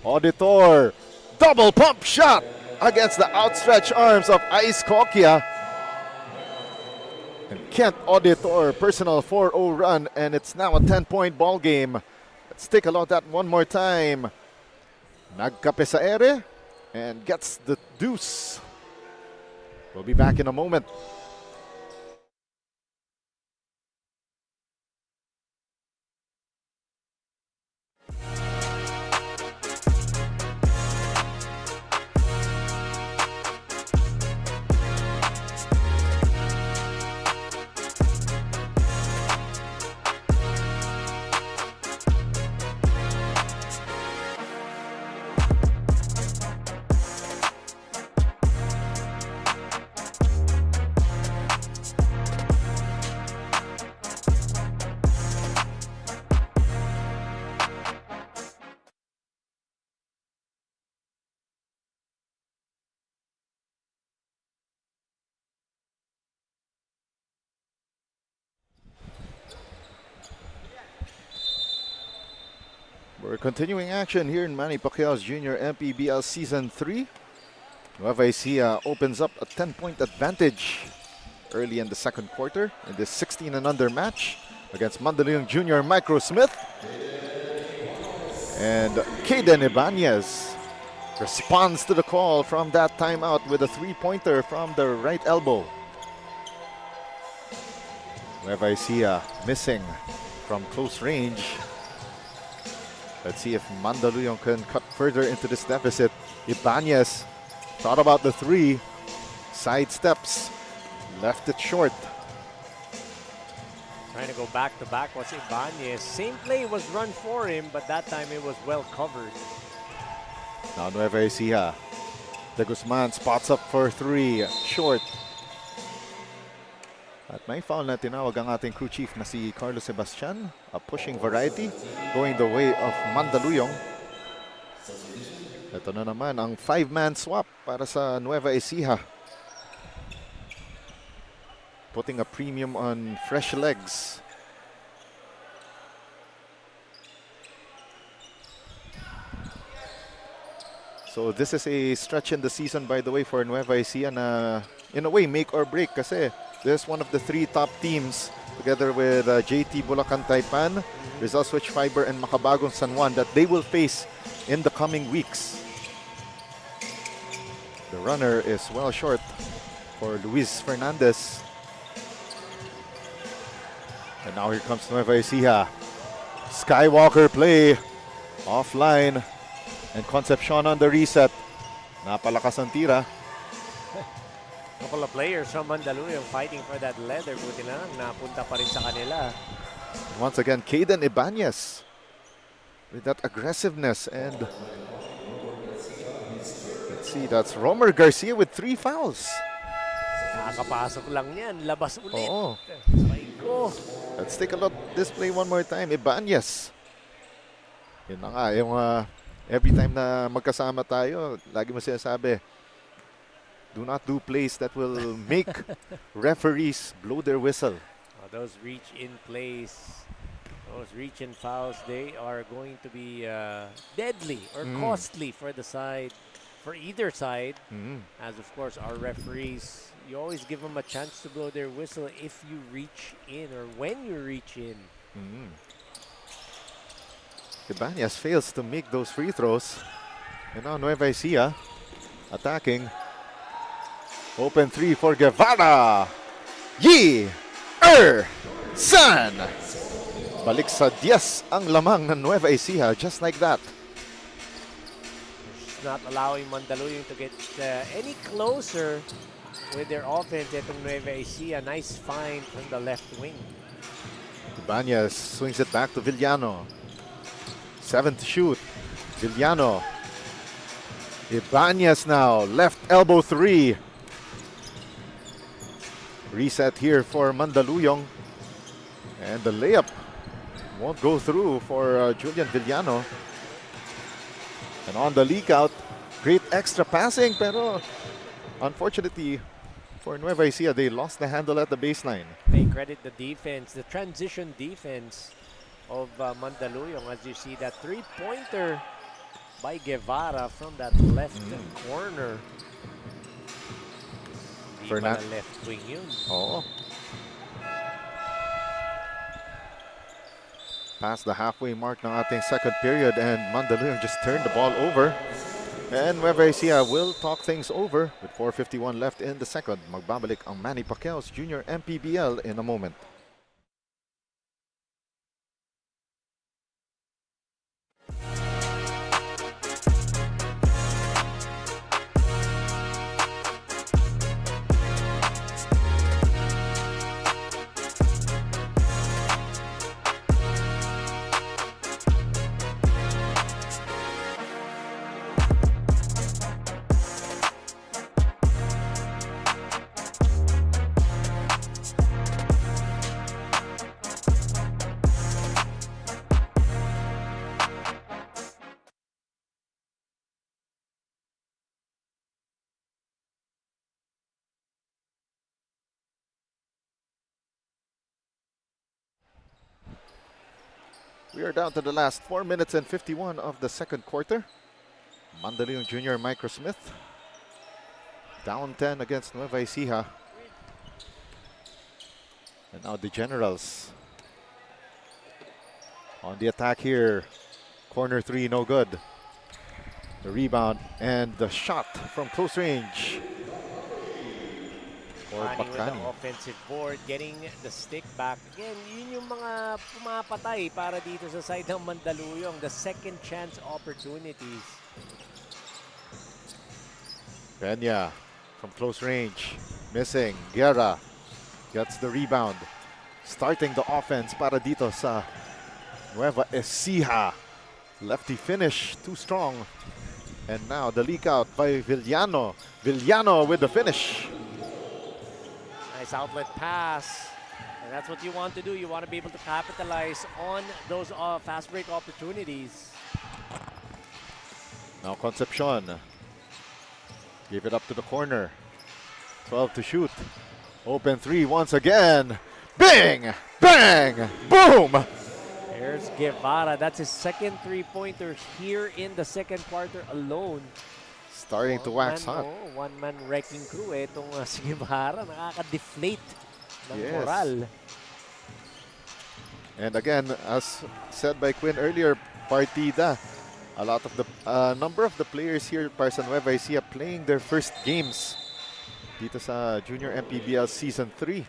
Auditor, double pump shot against the outstretched arms of Ice Kokia. And Kent Auditor, personal 4-0 run, and it's now a 10-point ball game. Let's take a look at that one more time. Nagkape sa ere and gets the deuce. We'll be back in a moment. We're continuing action here in Manny Pacquiao's Junior MPBL Season 3. Nueva Ecija opens up a 10-point advantage early in the second quarter in this 16 and under match against Mandaluyong Junior Microsmith. And Kaden Ibanez responds to the call from that timeout with a 3-pointer from the right elbow. Nueva Ecija missing from close range. Let's see if Mandaluyong can cut further into this deficit. Ibanez thought about the 3, sidesteps, left it short. Trying to go back to back was Ibanez. Same play was run for him, but that time it was well covered. Now Nueva Ecija. De Guzman spots up for 3, short. At may foul na tinawag ang ating crew chief na si Carlos Sebastian. A pushing variety going the way of Mandaluyong. Ito na naman ang 5-man swap para sa Nueva Ecija. Putting a premium on fresh legs. So this is a stretch in the season, by the way, for Nueva Ecija na in a way make or break kasi this is one of the 3 top teams together with JT Bulacan Taipan, Rizal Switch Fiber, and Macabagong San Juan that they will face in the coming weeks. The runner is well short for Luis Fernandez. Now here comes Nueva Ecija. Skywalker play. Offline. And Concepcion on the reset. Napalakas ang tira. Couple of players from Mandaluyong fighting for that leather. Buti na lang, napunta pa rin sa kanila. Once again, Caden Ibanez with that aggressiveness. And let's see, that's Romer Garcia with 3 fouls. Nakakapasok lang yan. Labas ulit. Oo. Sabay ko. Let's take a look this play one more time. Ibanez. Yun na nga, yung every time na magkasama tayo, lagi mo sinasabi, do not do plays that will make referees blow their whistle. Those reach-in plays, those reach-in fouls, they are going to be deadly or costly for the side, for either side. As of course, our referees, you always give them a chance to blow their whistle if you reach in or when you reach in. Ibanez fails to make those free throws. And now Nueva Ecija attacking. Open 3 for Guevara. San. Balik sa 10 ang lamang ng Nueva Ecija, just like that. It's not allowing Mandaluyong to get any closer with their offense. Itong Nueva Ecija, nice find from the left wing. Ibanez swings it back to Villano. 7 to shoot. Villano. Ibanez now, left elbow 3. Reset here for Mandaluyong. And the layup won't go through for Julian Villano. And on the leak out, great extra passing, pero unfortunately for Nueva Ecija, they lost the handle at the baseline. They credit the defense, the transition defense of Mandaluyong, as you see that three-pointer by Guevara from that left corner. Di ba na left wing yun? Oh. Past the halfway mark ng ating second period, and Mandaluyong just turned the ball over. And Nueva Ecija will talk things over with 4:51 left in the second. Magbabalik ang Manny Pacquiao's Junior MPBL in a moment. We are down to the last 4 minutes and 51 of the second quarter. Mandaluyong Junior Microsmith down 10 against Nueva Ecija. And now the Generals on the attack here. Corner 3, no good. The rebound and the shot from close range. With the offensive board, getting the stick back. Again, yun yung mga pumapatay para dito sa side ng Mandaluyong. The second chance opportunities. Peña from close range. Missing. Guerra gets the rebound. Starting the offense para dito sa Nueva Ecija. Lefty finish, too strong. And now the leak out by Villano. Villano with the finish. Nice outlet pass. And that's what you want to do. You want to be able to capitalize on those fast break opportunities. Now Concepcion. Give it up to the corner. 12 to shoot. Open 3 once again. Bang! Bang! Boom! There's Guevara. That's his second three-pointer here in the second quarter alone. Starting to wax hot. One-man wrecking crew. Itong si Guevara, nakaka-deflate ng Yes. moral. And again, as said by Quinn earlier, partida. A lot of the number of the players here para sa Nueva Ecija playing their first games dito sa Junior MPBL Season 3.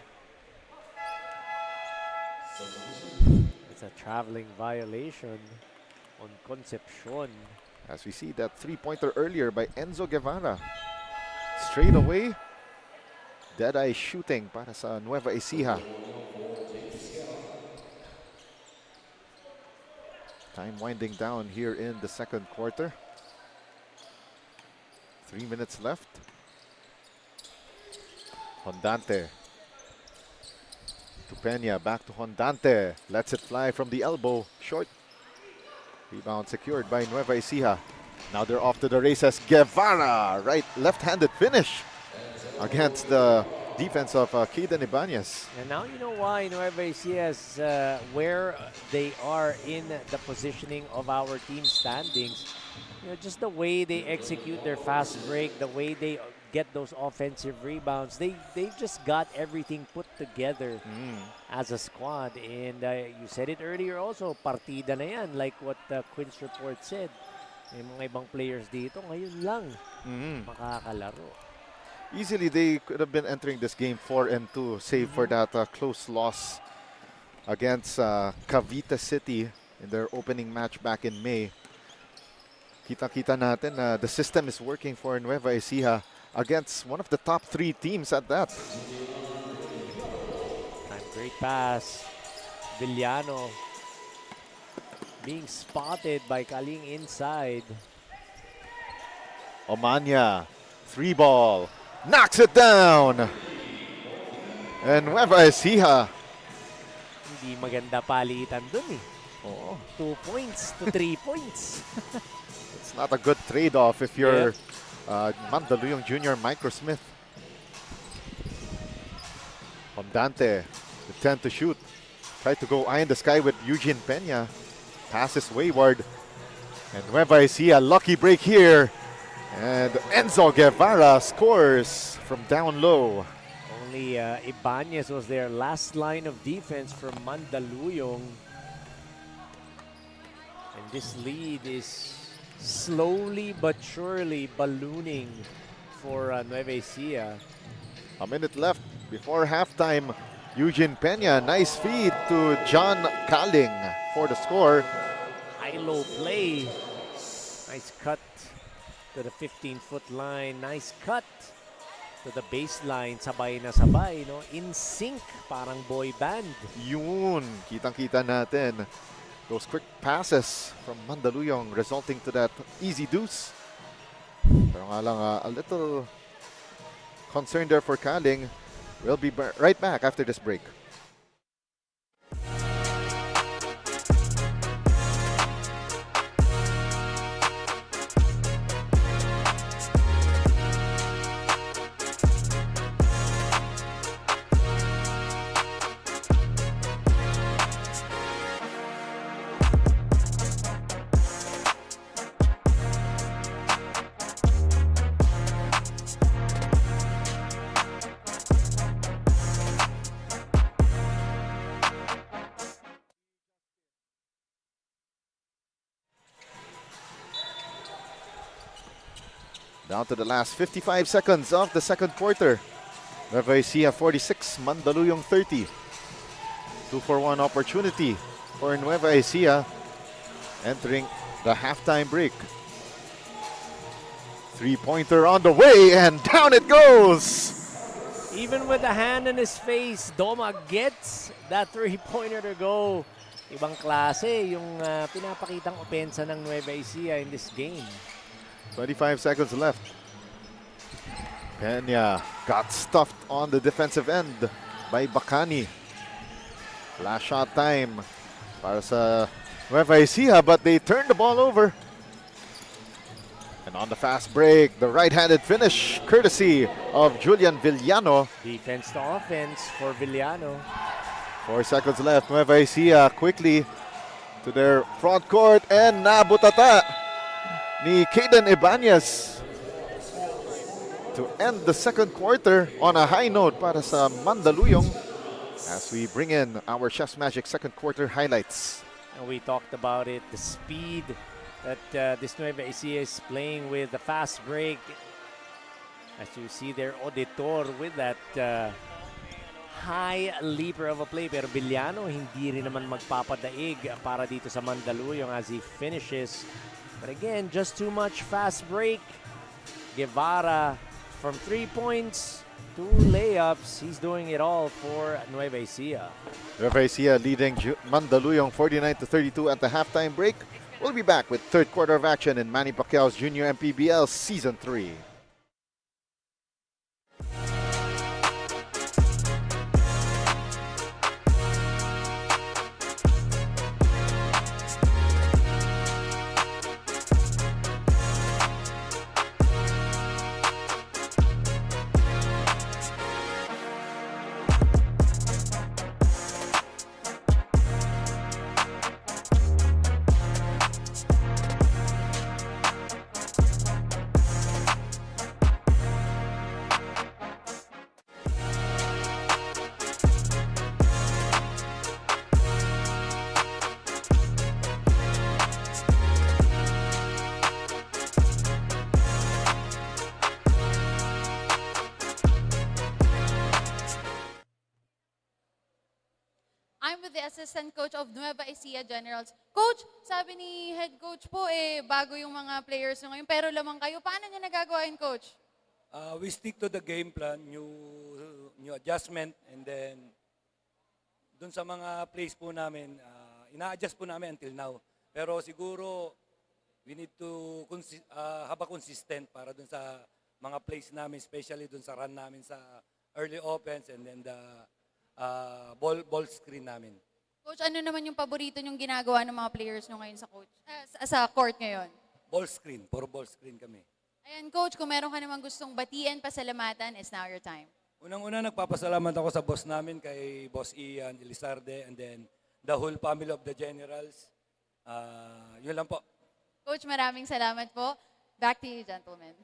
It's a traveling violation on Concepcion. As we see that three-pointer earlier by Enzo Guevara. Straight away, dead-eye shooting para sa Nueva Ecija. Time winding down here in the second quarter. 3 minutes left. Hondante. To Peña, back to Hondante. Lets it fly from the elbow. Short. Rebound secured by Nueva Ecija. Now they're off to the races. Guevara, left-handed finish against the defense of Kaden Ibanez. And now you know why Nueva Ecija is where they are in the positioning of our team standings. You know, just the way they execute their fast break, the way they get those offensive rebounds. They just got everything put together as a squad. And you said it earlier also, partida na yan, like what Quinn's report said. May mga ibang players dito, ngayon lang makakalaro. Easily, they could have been entering this game 4-2, save for that close loss against Cavite City in their opening match back in May. Kita-kita natin na the system is working for Nueva Ecija against one of the top 3 teams at that. Great pass. Villano being spotted by Kaling inside. Omania, 3-ball, knocks it down. And Nueva Ecija. Hindi maganda palitan dun eh. Oo, 2 points to 3 points. It's not a good trade-off if you're Mandaluyong Jr. Microsmith. Hondante, the 10 to shoot. Tried to go eye in the sky with Eugene Peña. Passes wayward. And Nueva Ecija, lucky break here. And Enzo Guevara scores from down low. Only Ibanez was their last line of defense from Mandaluyong. And this lead is slowly but surely ballooning for Nueva Ecija. A minute left before halftime. Eugene Peña, nice feed to John Kaling for the score. High-low play. Nice cut to the 15-foot line. Nice cut to the baseline. Sabay na sabay, no? In sync, parang boy band. Yun, kitang-kita natin. Those quick passes from Mandaluyong resulting to that easy deuce. Pero nga lang, a little concern there for Kaling. We'll be right back after this break. Down to the last 55 seconds of the second quarter. Nueva Ecija 46, Mandaluyong 30. 2-for-1 opportunity for Nueva Ecija entering the halftime break. Three-pointer on the way and down it goes! Even with a hand in his face, Doma gets that three-pointer to go. Ibang klase yung pinapakitang opensa ng Nueva Ecija in this game. 25 seconds left. Peña got stuffed on the defensive end by Bacani. Last shot time para sa Nueva Ecija, but they turned the ball over. And on the fast break, the right-handed finish courtesy of Julian Villano. Defense to offense for Villano. 4 seconds left. Nueva Ecija quickly to their front court and nabutata ni Kaden Ibanez to end the second quarter on a high note para sa Mandaluyong as we bring in our Chef's Magic second quarter highlights. And we talked about it, the speed that this Nueva Ecija is playing with, the fast break. As you see there, Auditor with that high leaper of a play. Pero Villano hindi rin naman magpapadaig para dito sa Mandaluyong as he finishes. But again, just too much fast break. Guevara from 3 points, 2 layups. He's doing it all for Nueva Ecija. Nueva Ecija leading Mandaluyong 49-32 at the halftime break. We'll be back with third quarter of action in Manny Pacquiao's Junior MPBL Season 3. I'm with the assistant coach of Nueva Ecija Generals. Coach, sabi ni head coach po, bago yung mga players nyo ngayon, pero lamang kayo. Paano nyo nagagawa yun, coach? We stick to the game plan, new adjustment, and then dun sa mga plays po namin, ina-adjust po namin until now. Pero siguro, we need to have a consistent para dun sa mga plays namin, especially dun sa run namin sa early offense and then the ball screen namin. Coach, ano naman yung paborito nyong ginagawa ng mga players nyo ngayon sa sa court ngayon? Ball screen, puro ball screen kami. Ayan, coach, kung meron ka naman gustong batiin, pasalamatan, it's now your time. Unang-una, nagpapasalamat ako sa boss namin, kay Boss Ian, Elizarde, and then the whole family of the Generals. Yun lang po. Coach, maraming salamat po. Back to you, gentlemen.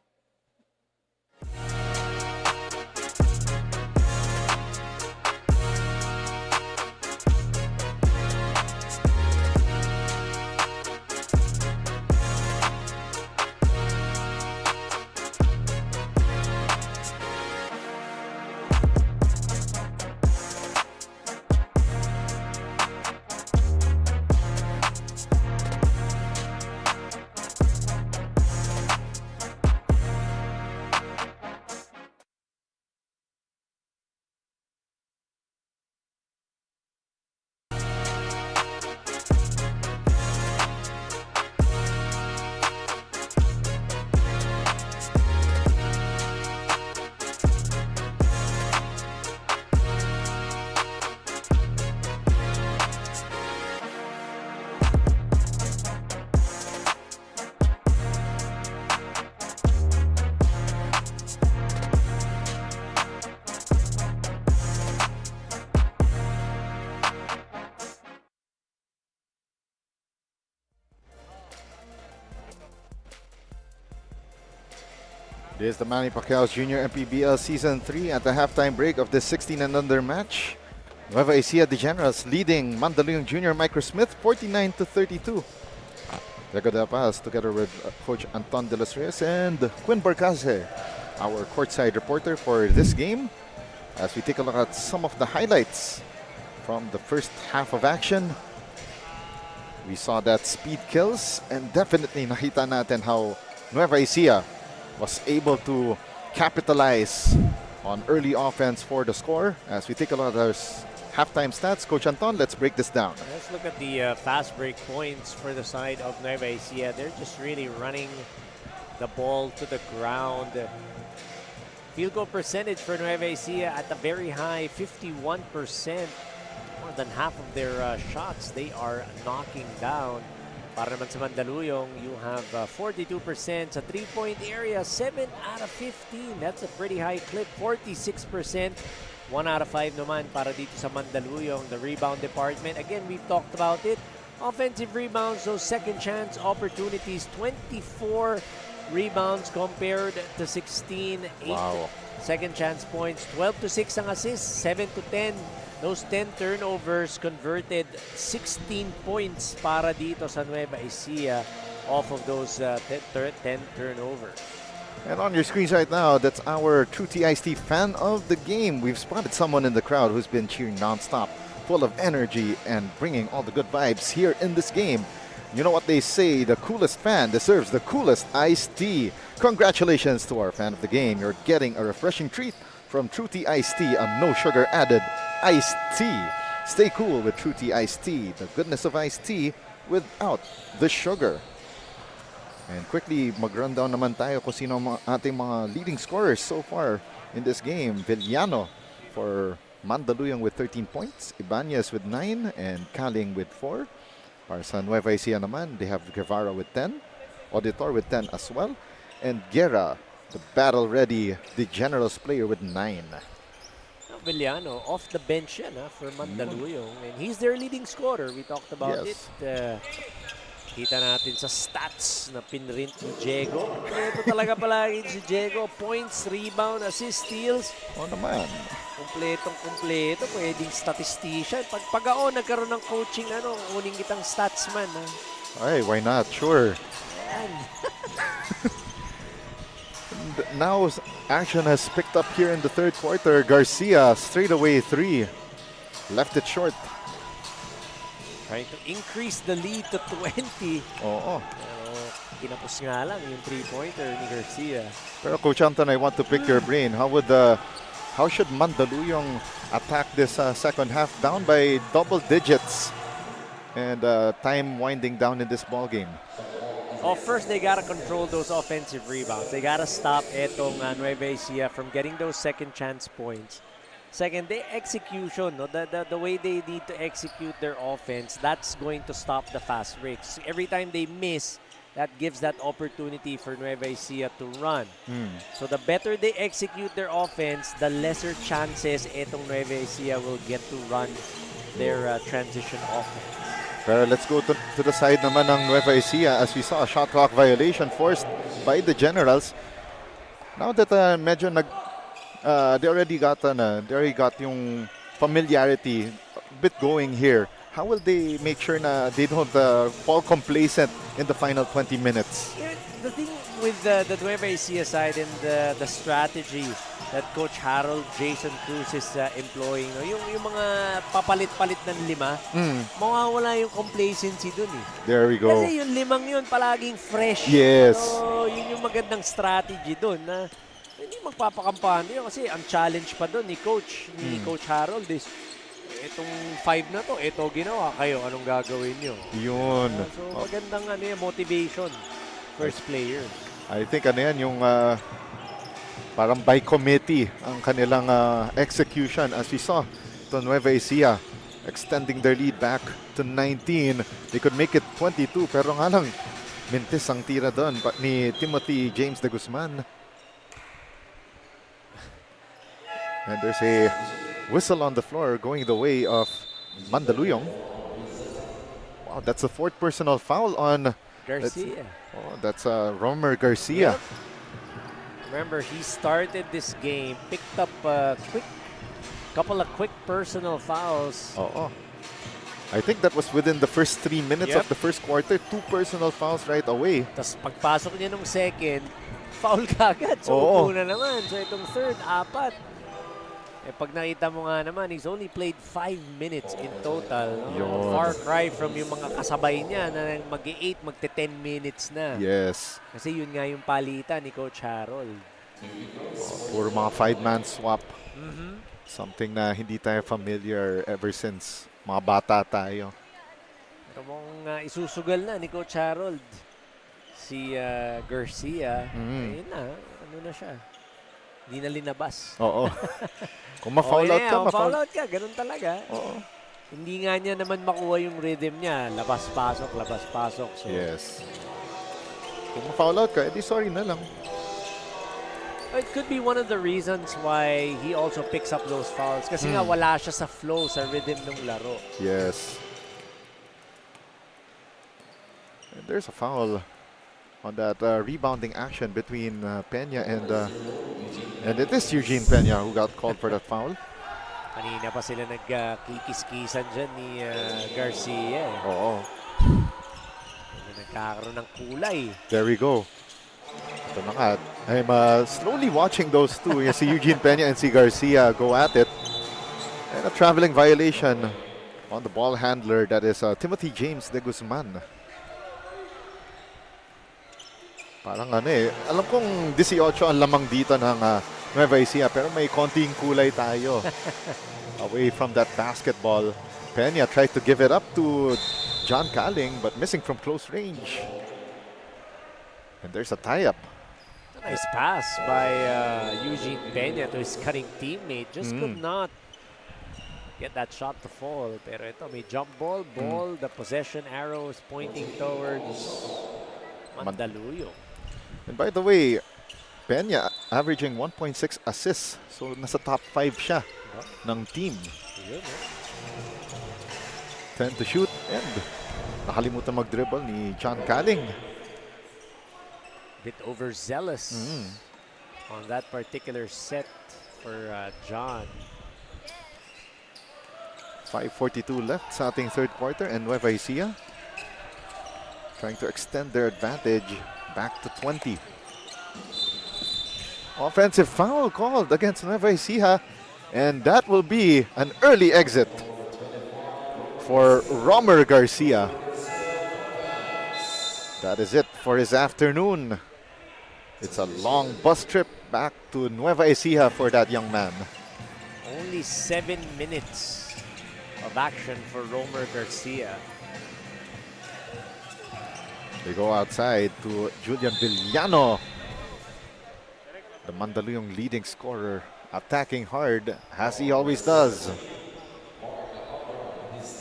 This is the Manny Pacquiao's Junior MPBL Season 3 at the halftime break of this 16 and under match. Nueva Ecija the Generals leading Mandaluyong Junior Microsmith 49-32. Diego de Paz together with Coach Anton de los Reyes and Quinn Barcaze, our courtside reporter for this game, as we take a look at some of the highlights from the first half of action. We saw that speed kills, and definitely nakita natin how Nueva Ecija was able to capitalize on early offense for the score. As we take a look at our halftime stats, Coach Anton, let's break this down. Let's look at the fast break points for the side of Nueva Ecija. They're just really running the ball to the ground. Field goal percentage for Nueva Ecija at a very high 51%. More than half of their shots they are knocking down. Para naman sa Mandaluyong, you have 42% sa 3-point area, 7 out of 15. That's a pretty high clip. 46%, 1 out of 5 naman para dito sa Mandaluyong. The rebound department, again, we've talked about it. Offensive rebounds, those second chance opportunities, 24 rebounds compared to 16. 8 Wow. second chance points, 12 to 6 ang assists, 7 to 10. Those 10 turnovers converted 16 points para dito sa Nueva Ecija off of those 10 turnovers. And on your screens right now, that's our True TIST fan of the game. We've spotted someone in the crowd who's been cheering nonstop, full of energy and bringing all the good vibes here in this game. You know what they say, the coolest fan deserves the coolest iced tea. Congratulations to our fan of the game. You're getting a refreshing treat from True Tea Iced Tea, a no sugar added iced tea. Stay cool with True Tea Iced Tea, the goodness of iced tea without the sugar. And quickly mag-rundown naman tayo kung sino ang ating mga leading scorers so far in this game. Villano for Mandaluyong with 13 points, Ibanez with 9, and Kaling with 4. Para sa Nueva Ecija naman, they have Guevara with 10, Auditor with 10 as well, and Guerra, the battle-ready, the Generals player with 9. Villano, off the bench yan for Mandaluyong. And he's their leading scorer. We talked about Yes. it. Kita natin sa stats na pinrint ni Diego. Ito talaga palagi si Diego. Points, rebound, assist, steals. Oh naman. Kumpletong-kumpleto. Pwedeng statistician. Pag-pag-aon, nagkaroon ng coaching, kunin kitang statsman. Ay, why not? Sure. Yan. Now action has picked up here in the third quarter. Garcia, straight away 3. Left it short. Trying to increase the lead to 20. Oo. Kinapos nga lang yung 3-pointer ni Garcia. Pero Coach Anton, I want to pick your brain. How should Mandaluyong attack this second half down by double digits and time winding down in this ball game? Oh, first they gotta control those offensive rebounds. They gotta stop etong Nueva Ecija from getting those second chance points. Second, the execution, the way they need to execute their offense, that's going to stop the fast breaks. Every time they miss, that gives that opportunity for Nueva Ecija to run. So the better they execute their offense, the lesser chances etong Nueva Ecija will get to run their transition offense. Pero let's go to the side naman ng Nueva Ecija as we saw a shot clock violation forced by the Generals. Now that medyo they already got yung familiarity a bit going here. How will they make sure na they don't fall complacent in the final 20 minutes? Yeah, the thing with the Nueva Ecija side and the strategy that Coach Harold Jason Cruz is employing, yung mga papalit-palit ng 5, mawawala yung complacency dun eh. There we go. Kasi yung 5 yun palaging fresh. Yes. So, yun yung magandang strategy dun na hindi magpapakampanya kasi ang challenge pa dun ni Coach Harold is itong 5 na to, ito ginawa kayo, anong gagawin nyo? Yun. So magandang motivation first player. I think yung parang by committee ang kanilang execution as we saw to Nueva Ecija extending their lead back to 19. They could make it 22 pero nga lang mintis ang tira doon ni Timothy James de Guzman. And there's a whistle on the floor going the way of Mandaluyong. Wow, that's a 4th personal foul on Garcia. That's Romer Garcia. Yep. Remember, he started this game, picked up a couple of quick personal fouls. I think that was within the first 3 minutes of the first quarter. 2 personal fouls right away. Tapos pagpasok niya nung second, foul kagad. So, una naman. So, itong third, 4. Pag nakita mo nga naman, he's only played 5 minutes in total. Far cry from yung mga kasabay niya na mag-8, magte-10 minutes na. Yes. Kasi yun nga yung palitan ni Coach Harold. Puro mga 5-man swap. Something na hindi tayo familiar ever since mga bata tayo. Pero mong isusugal na ni Coach Harold. Si Garcia, ayun na, ano na siya. Hindi na linabas. Oo. Kung ma-foul out ka, ma-foul out ka. Ganun talaga. Oo. Hindi nga niya naman makuha yung rhythm niya. Labas-pasok, labas-pasok. So, yes. Kung ma-foul out ka, edi sorry na lang. it could be one of the reasons why he also picks up those fouls. Kasi nga wala siya sa flow, sa rhythm ng laro. Yes. And there's a foul on that rebounding action between Peña and it is Eugene Peña who got called for that foul. Kanina pa sila nagkikis-kisan dyan ni Garcia. Oo. Nagkakaroon ng kulay. There we go. Ito na nga. I'm slowly watching those two. Yung si Eugene Peña and si Garcia go at it. And a traveling violation on the ball handler. That is Timothy James de Guzman. Parang ano eh. Alam kong 18 ang lamang dito ng Nueva Ecija. Pero may konting kulay tayo. Away from that basketball. Peña tried to give it up to John Caling, but missing from close range. And there's a tie-up. Nice pass by Eugene Peña to his cutting teammate. Just could not get that shot to fall. Pero ito, may jump ball. The possession arrow is pointing towards Mandaluyong. And by the way, Peña averaging 1.6 assists. So nasa top 5 siya ng team. 10 to shoot and nakalimutan mag-dribble ni John Caling. Bit overzealous on that particular set for John. 5:42 left sa ating third quarter and Nueva Ecija trying to extend their advantage back to 20. Offensive foul called against Nueva Ecija, and that will be an early exit for Romer Garcia. That is it for his afternoon. It's a long bus trip back to Nueva Ecija for that young man. Only 7 minutes of action for Romer Garcia. They go outside to Julian Villano, the Mandaluyong leading scorer, attacking hard as he always does.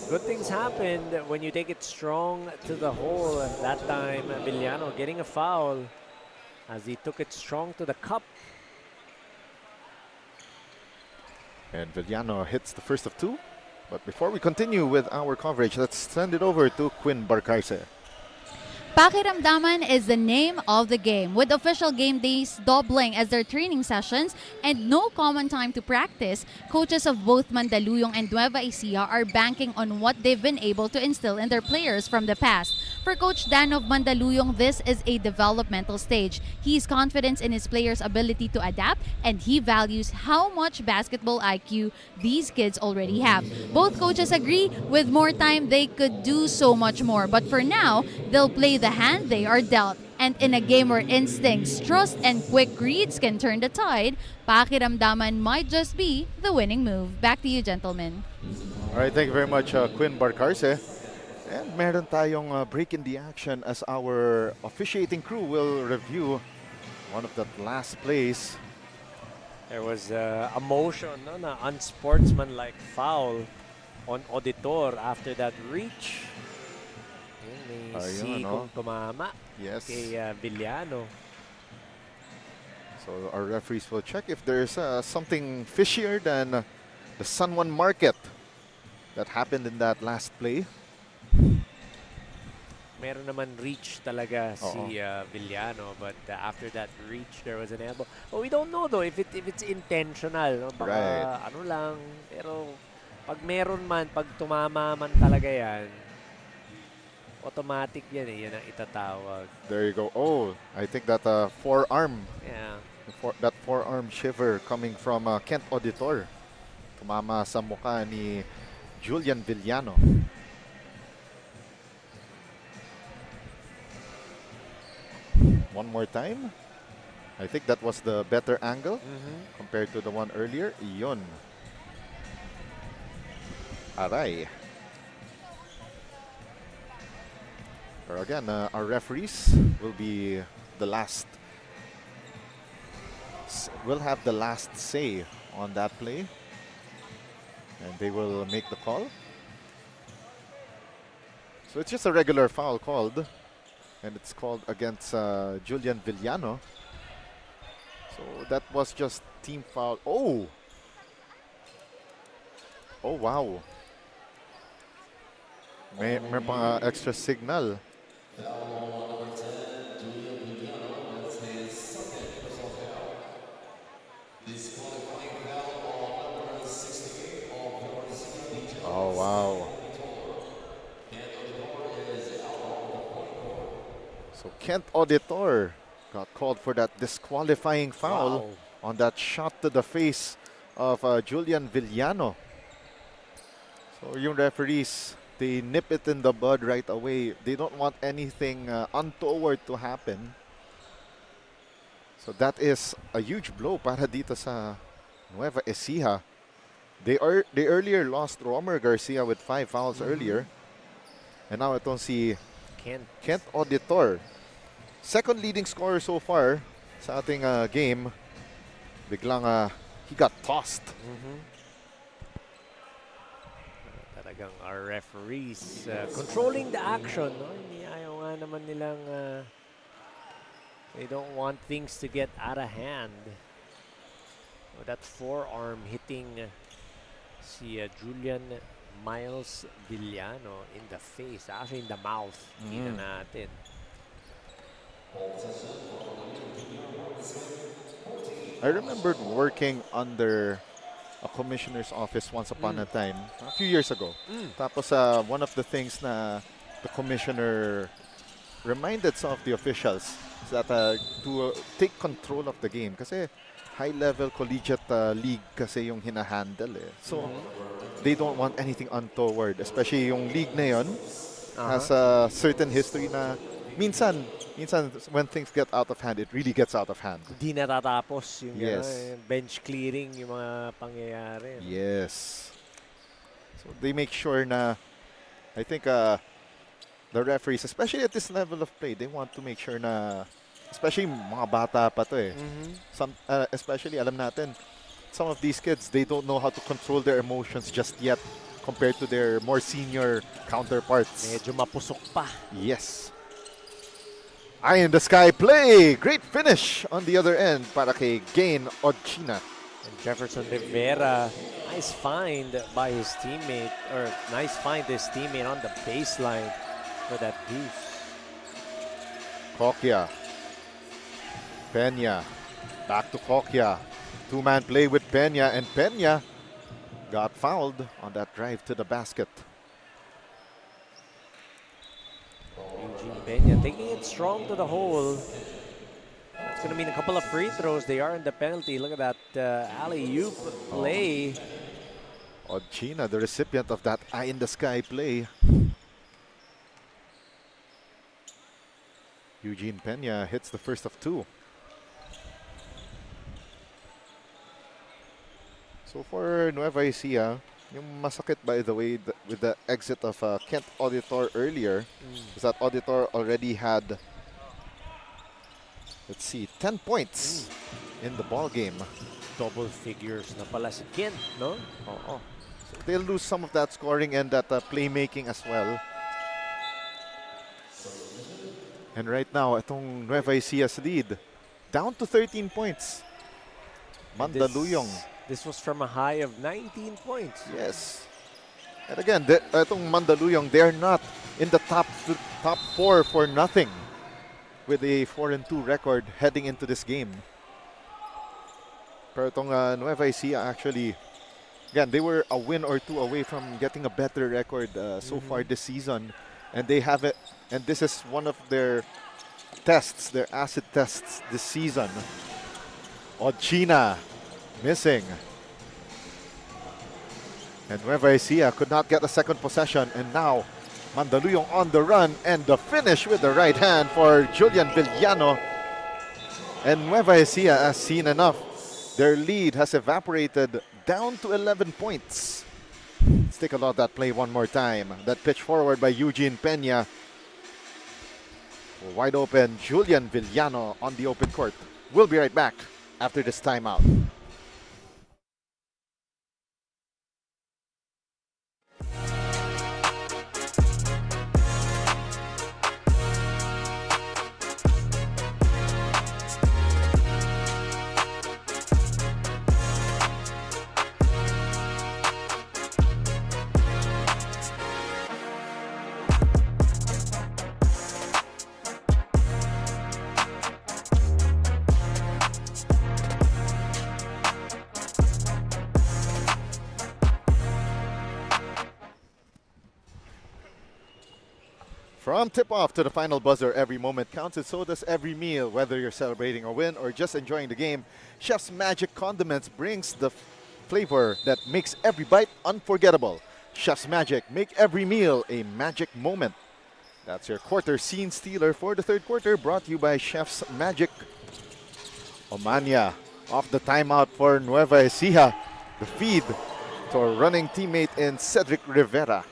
Good things happened when you take it strong to the hole. That time, Villano getting a foul as he took it strong to the cup. And Villano hits the first of two. But before we continue with our coverage, let's send it over to Quinn Barcarce. Pakiramdaman is the name of the game, with official game days doubling as their training sessions and no common time to practice. Coaches of both Mandaluyong and Nueva Ecija are banking on what they've been able to instill in their players from the past. For Coach Dan of Mandaluyong, this is a developmental stage. He's confident in his players' ability to adapt, and he values how much basketball IQ these kids already have. Both coaches agree with more time they could do so much more, but for now, they'll play the hand they are dealt. And in a game where instincts, trust, and quick reads can turn the tide, pakiramdaman might just be the winning move. Back to you, gentlemen. All right, thank you very much, Quinn Barcarce. And meron tayong break in the action as our officiating crew will review one of the last plays. There was a motion, no, na unsportsmanlike foul on Auditor after that reach. May sigong tumama kay Villano. So our referees will check if there's something fishier than the San Juan market that happened in that last play. Meron naman reach talaga si Villano, but after that reach, there was an elbow. But we don't know though if it's intentional. No? Baka ano lang, pero pag meron man, pag tumama man talaga yan, automatic yan eh, yan ang itatawag. There you go. Oh, I think that forearm. Yeah. That forearm shiver coming from Kent Auditor. Tumama sa mukha ni Julian Villano. One more time. I think that was the better angle compared to the one earlier. Iyon. Aray. But again, our referees will be the last. Will have the last say on that play, and they will make the call. So it's just a regular foul called, and it's called against Julian Villano. So that was just team foul. Oh! Oh, wow. May pang extra signal. Oh, wow. So Kent Auditor got called for that disqualifying foul Wow. on that shot to the face of Julian Villano. So yung referees, they nip it in the bud right away. They don't want anything untoward to happen. So that is a huge blow para dito sa Nueva Ecija. They earlier lost Romer Garcia with 5 fouls earlier. And now itong si Kent Auditor. Second leading scorer so far sa ating game. Biglang he got tossed. Talagang our referees controlling the action. No? Hindi ayaw nga naman nilang they don't want things to get out of hand. Oh, that forearm hitting si Julian Miles Villano in the face. Actually in the mouth. Kita natin. I remembered working under a commissioner's office once upon a time, a few years ago. Tapos one of the things na the commissioner reminded some of the officials is that to take control of the game kasi high-level collegiate league kasi yung hinahandle eh. So they don't want anything untoward, especially yung league na yun has a certain history na minsan when things get out of hand, it really gets out of hand. Di natatapos yung Yes. bench clearing, yung mga pangyayari. No? Yes. So they make sure na, I think the referees, especially at this level of play, they want to make sure na, especially mga bata pa to eh. Especially, alam natin, some of these kids, they don't know how to control their emotions just yet compared to their more senior counterparts. Medyo mapusok pa. Yes. Eye in the sky play. Great finish on the other end para kay Gain Odchina. And Jefferson Rivera, nice find by his teammate, or nice find his teammate on the baseline for that deuce. Kokya. Peña. Back to Kokya. Two-man play with Peña, and Peña got fouled on that drive to the basket. Eugene Peña taking it strong to the hole. It's going to mean a couple of free throws. They are in the penalty. Look at that alley-oop play. Odchina, the recipient of that eye in the sky play. Eugene Peña hits the first of two. So for Nueva Ecija, yung masakit by the way with the exit of Kent Auditor earlier is that Auditor already had, let's see, 10 points in the ball game. Double figures na pala si Kent, no? So they'll lose some of that scoring and that playmaking as well. And right now, itong Nueva Ecija's lead down to 13 points. Mandaluyong. This was from a high of 19 points. Yes. And again, itong Mandaluyong, they're not in the top 4 for nothing with a 4-2 record heading into this game. Pero itong Nueva Ecija actually, again, they were a win or two away from getting a better record so far this season. And they have it, and this is one of their tests, their acid tests this season. Odchina missing. And Nueva Ecija could not get a second possession, and now Mandaluyong on the run, and the finish with the right hand for Julian Villano. And Nueva Ecija has seen enough. Their lead has evaporated down to 11 points. Let's take a look at that play one more time. That pitch forward by Eugene Peña. Wide open, Julian Villano on the open court. We'll be right back after this timeout. From tip-off to the final buzzer, every moment counts and so does every meal. Whether you're celebrating a win or just enjoying the game, Chef's Magic Condiments brings the flavor that makes every bite unforgettable. Chef's Magic, make every meal a magic moment. That's your quarter scene stealer for the third quarter, brought to you by Chef's Magic. Omania off the timeout for Nueva Ecija. The feed to a running teammate in Cedric Rivera.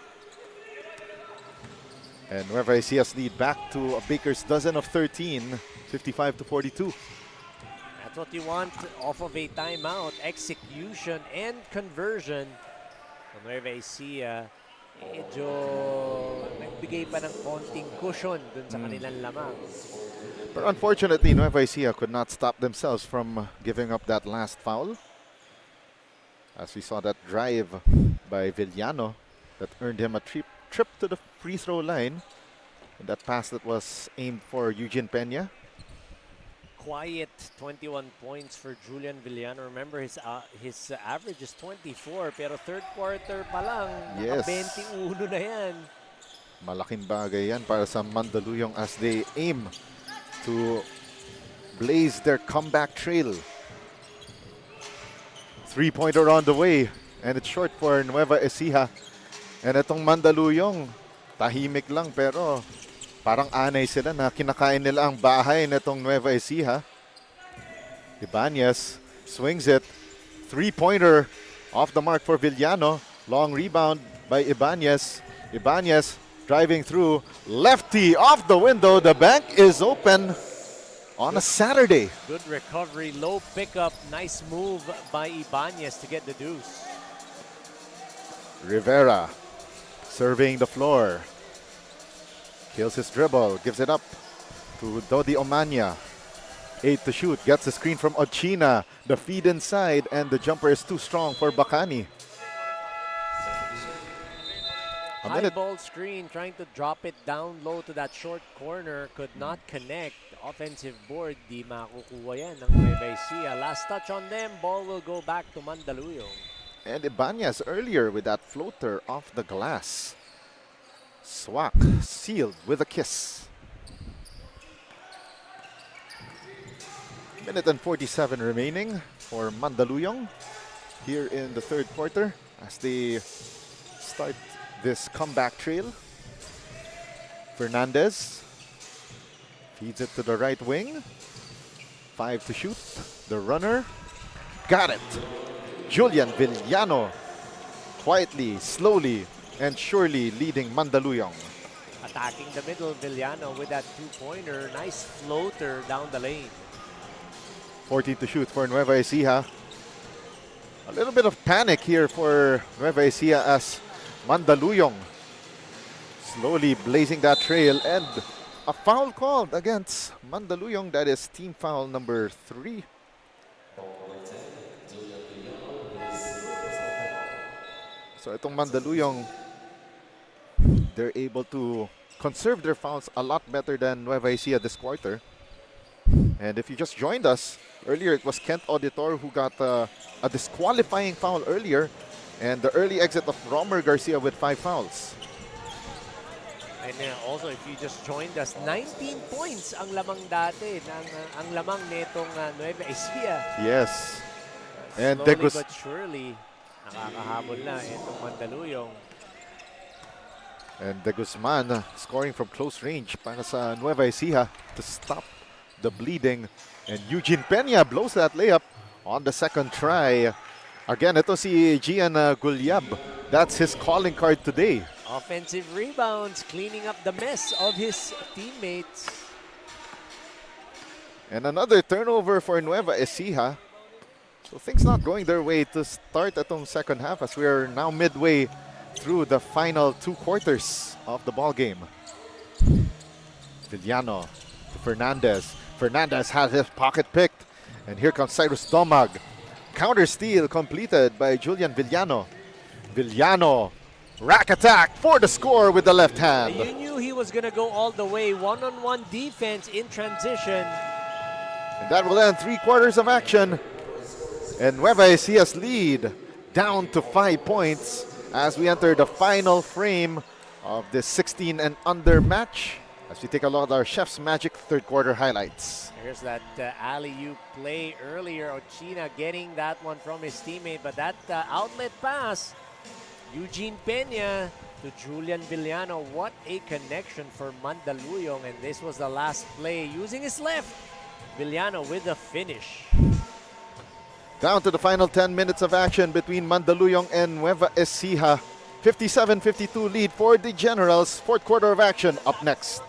And Nueva Ecija's lead back to a baker's dozen of 13, 55-42. That's what you want off of a timeout. Execution and conversion. Nueva Ecija, medyo nagbigay pa ng konting cushion dun sa kanilang lamang. But unfortunately, Nueva Ecija could not stop themselves from giving up that last foul. As we saw that drive by Villano that earned him a trip to the free throw line. And that pass that was aimed for Eugene Peña. Quiet 21 points for Julian Villano. Remember, his average is 24, pero third quarter pa lang, Yes. 21 na yan. Malaking bagay yan para sa Mandaluyong as they aim to blaze their comeback trail. Three-pointer on the way, and it's short for Nueva Ecija. And itong Mandaluyong, tahimik lang pero parang anay sila na kinakain nila ang bahay nitong Nueva Ecija. Ibanez swings it. Three-pointer off the mark for Villano. Long rebound by Ibanez. Ibanez driving through. Lefty off the window. The bank is open on a Saturday. Good recovery, low pickup. Nice move by Ibanez to get the deuce. Rivera surveying the floor. Kills his dribble, gives it up to Dodi Omania. 8 to shoot, gets the screen from Ochina. The feed inside, and the jumper is too strong for Bacani. High ball screen, trying to drop it down low to that short corner. Could not connect. Offensive board, di makukuha yan ng Nueva Ecija. Last touch on them, ball will go back to Mandaluyong. And Ibanez earlier with that floater off the glass. Swak sealed with a kiss. Minute and 47 remaining for Mandaluyong here in the third quarter as they start this comeback trail. Fernandez feeds it to the right wing. 5 to shoot. The runner got it. Julian Villano quietly, slowly, and surely leading Mandaluyong. Attacking the middle, Villano with that two-pointer. Nice floater down the lane. 14 to shoot for Nueva Ecija. A little bit of panic here for Nueva Ecija as Mandaluyong slowly blazing that trail, and a foul called against Mandaluyong. That is team foul number 3. So itong Mandaluyong, they're able to conserve their fouls a lot better than Nueva Ecija this quarter. And if you just joined us, earlier it was Kent Auditor who got a disqualifying foul earlier, and the early exit of Romer Garcia with 5 fouls. And also, if you just joined us, 19 points ang lamang dati, ang lamang netong Nueva Ecija. Yes. And Slowly but surely, nakakahabol na itong Mandaluyong. And De Guzman scoring from close range para sa Nueva Ecija to stop the bleeding. And Eugene Peña blows that layup on the second try. Again, ito si Gian Gulyab. That's his calling card today. Offensive rebounds, cleaning up the mess of his teammates. And another turnover for Nueva Ecija. So things not going their way to start atong second half as we are now midway through the final 2 quarters of the ball game. Villano to Fernandez. Fernandez has his pocket picked. And here comes Cyrus Domag. Counter steal completed by Julian Villano. Villano, rack attack for the score with the left hand. You knew he was going to go all the way. One-on-one defense in transition. And that will end 3 quarters of action. And Nueva Ecija's lead down to 5 points as we enter the final frame of this 16 and under match as we take a look at our Chef's Magic third quarter highlights. Here's that alley-oop play earlier. Ochina getting that one from his teammate, but that outlet pass, Eugene Peña to Julian Villano. What a connection for Mandaluyong, and this was the last play using his left. Villano with the finish. Down to the final 10 minutes of action between Mandaluyong and Nueva Ecija. 57-52 lead for the Generals. Fourth quarter of action up next.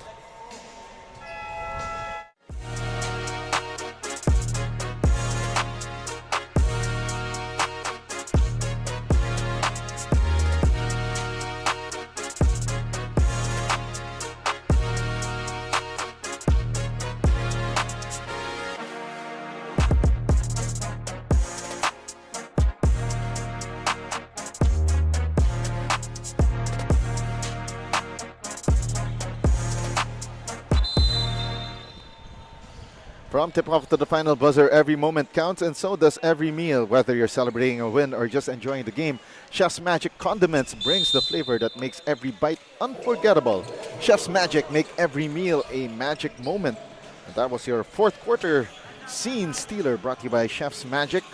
From tip-off to the final buzzer, every moment counts, and so does every meal. Whether you're celebrating a win or just enjoying the game, Chef's Magic Condiments brings the flavor that makes every bite unforgettable. Chef's Magic make every meal a magic moment. And that was your fourth quarter scene stealer brought to you by Chef's Magic.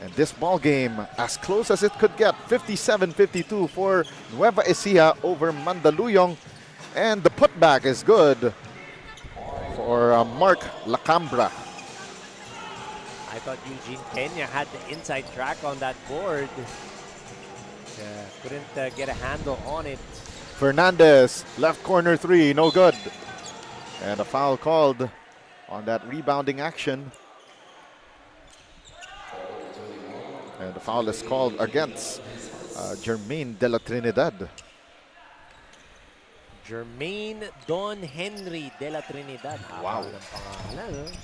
And this ball game, as close as it could get, 57-52 for Nueva Ecija over Mandaluyong. And the putback is good for Mark Lacambra. I thought Eugene Peña had the inside track on that board. Couldn't get a handle on it. Fernandez, left corner three, no good. And a foul called on that rebounding action. And the foul is called against Jermaine de la Trinidad. Jermaine Don Henry de la Trinidad. Wow. Haba ng pangalan,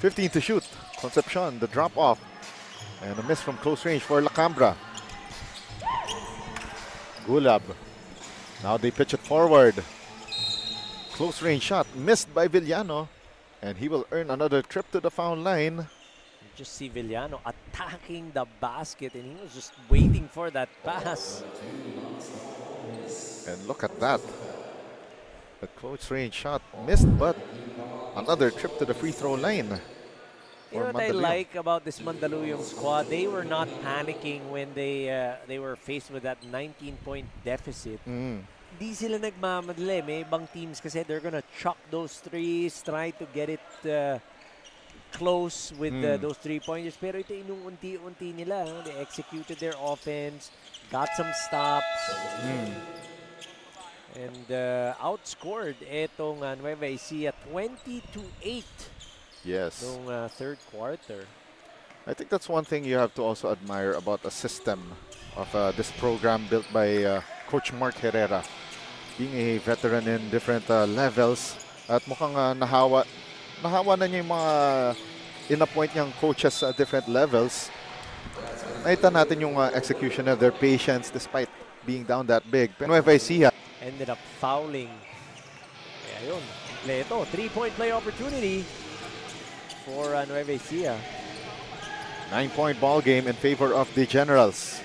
15 to shoot. Concepcion, the drop off. And a miss from close range for Lacambra. Gulab. Now they pitch it forward. Close range shot missed by Villano. And he will earn another trip to the foul line. You just see Villano attacking the basket, and he was just waiting for that pass. And look at that. The close range shot missed, but another trip to the free throw line. You know what I like about this Mandaluyong squad? They were not panicking when they were faced with that 19-point deficit. Di sila nagmamadali. May ibang teams kasi they're gonna chuck those threes, try to get it close with those 3-pointers. Pero ito inunti-unti nila. They executed their offense, got some stops. And outscored itong Nueva Ecija 20-8. Yes. Nung third quarter. I think that's one thing you have to also admire about a system of this program built by Coach Mark Herrera. Being a veteran in different levels, at mukhang nahawa na niya yung mga in-appoint niyang coaches at different levels. Nakita natin yung execution of their patience despite being down that big. Nueva Ecija ended up fouling. Kaya yun, kompleto. 3-point play opportunity for Nueva Ecija. 9-point ball game in favor of the Generals.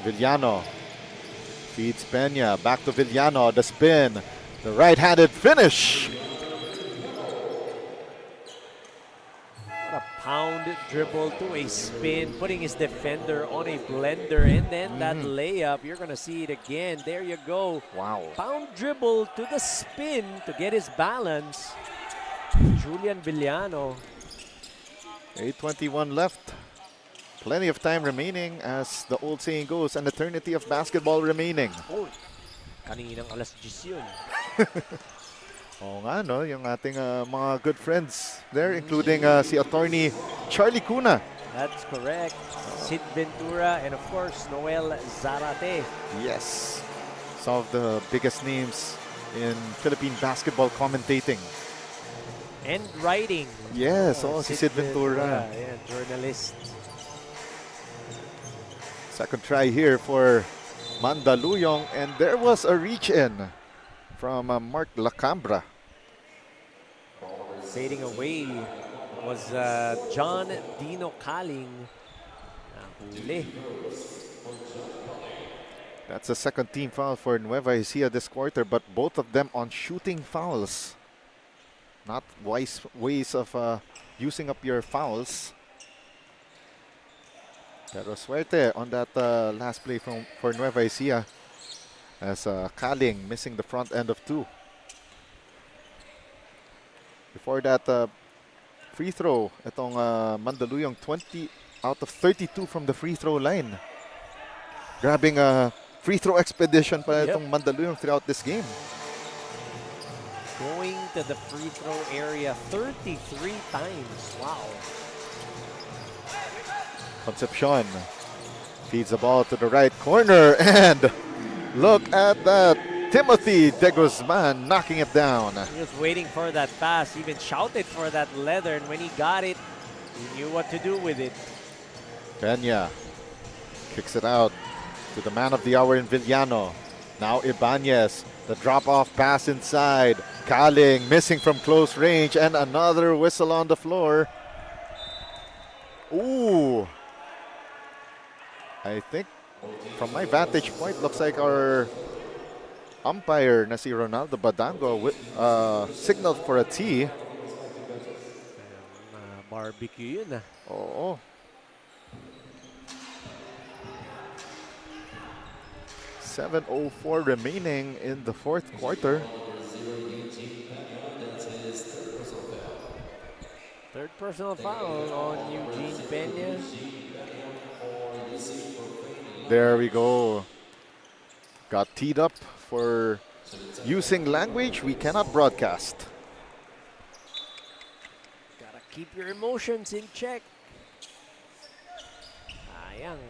Villano feeds Peña. Back to Villano. The spin. The right-handed finish. What a pound dribble to a spin, putting his defender on a blender, and then that layup. You're gonna see it again. There you go. Wow. Pound dribble to the spin to get his balance. Julian Villano. 8:21 left. Plenty of time remaining, as the old saying goes, an eternity of basketball remaining. Oh, kaninang alas 10 yun. Oo nga, no? Yung ating mga good friends there, including si attorney Charlie Cuna. That's correct. Sid Ventura and of course Noel Zarate. Yes. Some of the biggest names in Philippine basketball commentating. And writing. Yes, si Sid Ventura. Yeah, journalist. Second try here for Mandaluyong, and there was a reach-in from Mark Lacambra. Fading away was John Dino Kaling. Nahuli. That's the second team foul for Nueva Ecija this quarter, but both of them on shooting fouls. Not wise ways of using up your fouls. Pero suerte on that last play for Nueva Ecija, as Kaling missing the front end of 2. Before that free throw, itong Mandaluyong 20 out of 32 from the free throw line. Grabbing a free throw expedition pa itong Mandaluyong throughout this game. Going to the free throw area 33 times. Wow. Concepcion feeds the ball to the right corner, and look at that. Timothy De Guzman knocking it down. He was waiting for that pass, even shouted for that leather, and when he got it, he knew what to do with it. Peña kicks it out to the man of the hour in Villano. Now Ibanez, the drop-off pass inside. Kaling missing from close range, and another whistle on the floor. Ooh. I think from my vantage point, looks like our umpire na si Ronaldo Badango signaled for a tee. Barbecue yun. Oo. .704 remaining in the fourth quarter. Third personal foul on Eugene Peña. There we go. Got teed up for using language we cannot broadcast. Gotta keep your emotions in check. Sayang,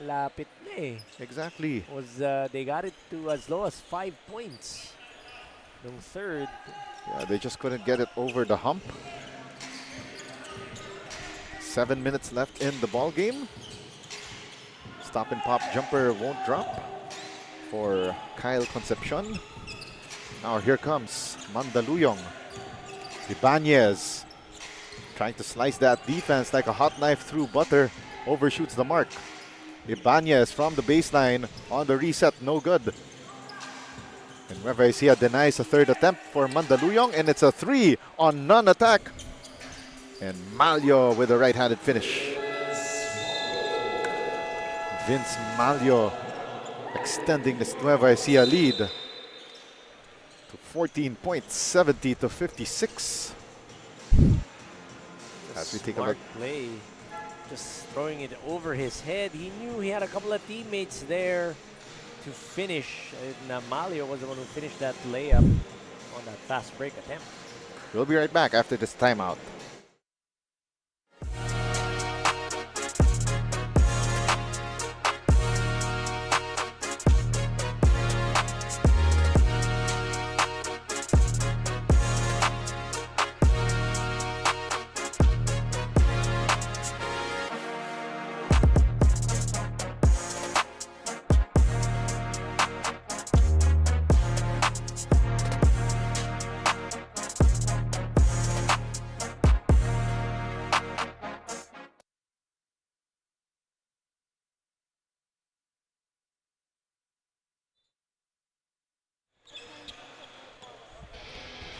malapit na eh. Exactly. They got it to as low as 5 points. Nung third. Yeah, they just couldn't get it over the hump. 7 minutes left in the ball game. Stop and pop jumper won't drop for Kyle Concepcion. Now here comes Mandaluyong. Ibanez trying to slice that defense like a hot knife through butter. Overshoots the mark. Ibanez from the baseline on the reset, no good. And Nueva Ecija denies a third attempt for Mandaluyong, and it's a 3 on non-attack. And Malyo with a right-handed finish. Vince Malyo extending this Nueva Ecija lead to 14 points, 70 to 56. As we take a look. Play. Just throwing it over his head. He knew he had a couple of teammates there to finish. And Malyo was the one who finished that layup on that fast break attempt. We'll be right back after this timeout.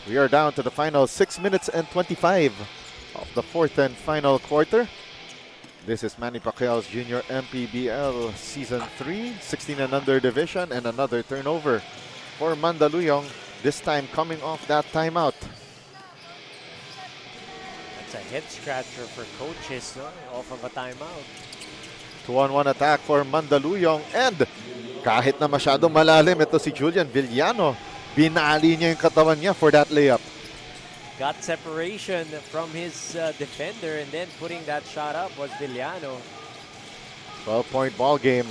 We are down to the final 6 minutes and 25 of the fourth and final quarter. This is Manny Pacquiao's Junior MPBL Season 3, 16 and under division, and another turnover for Mandaluyong, this time coming off that timeout. That's a head scratcher for coaches, no? Off of a timeout. 2-on-1 attack for Mandaluyong, and kahit na masyadong malalim ito si Julian Villano, binali niya yung katawan niya for that layup. Got separation from his defender, and then putting that shot up was Villano. 12-point ball game.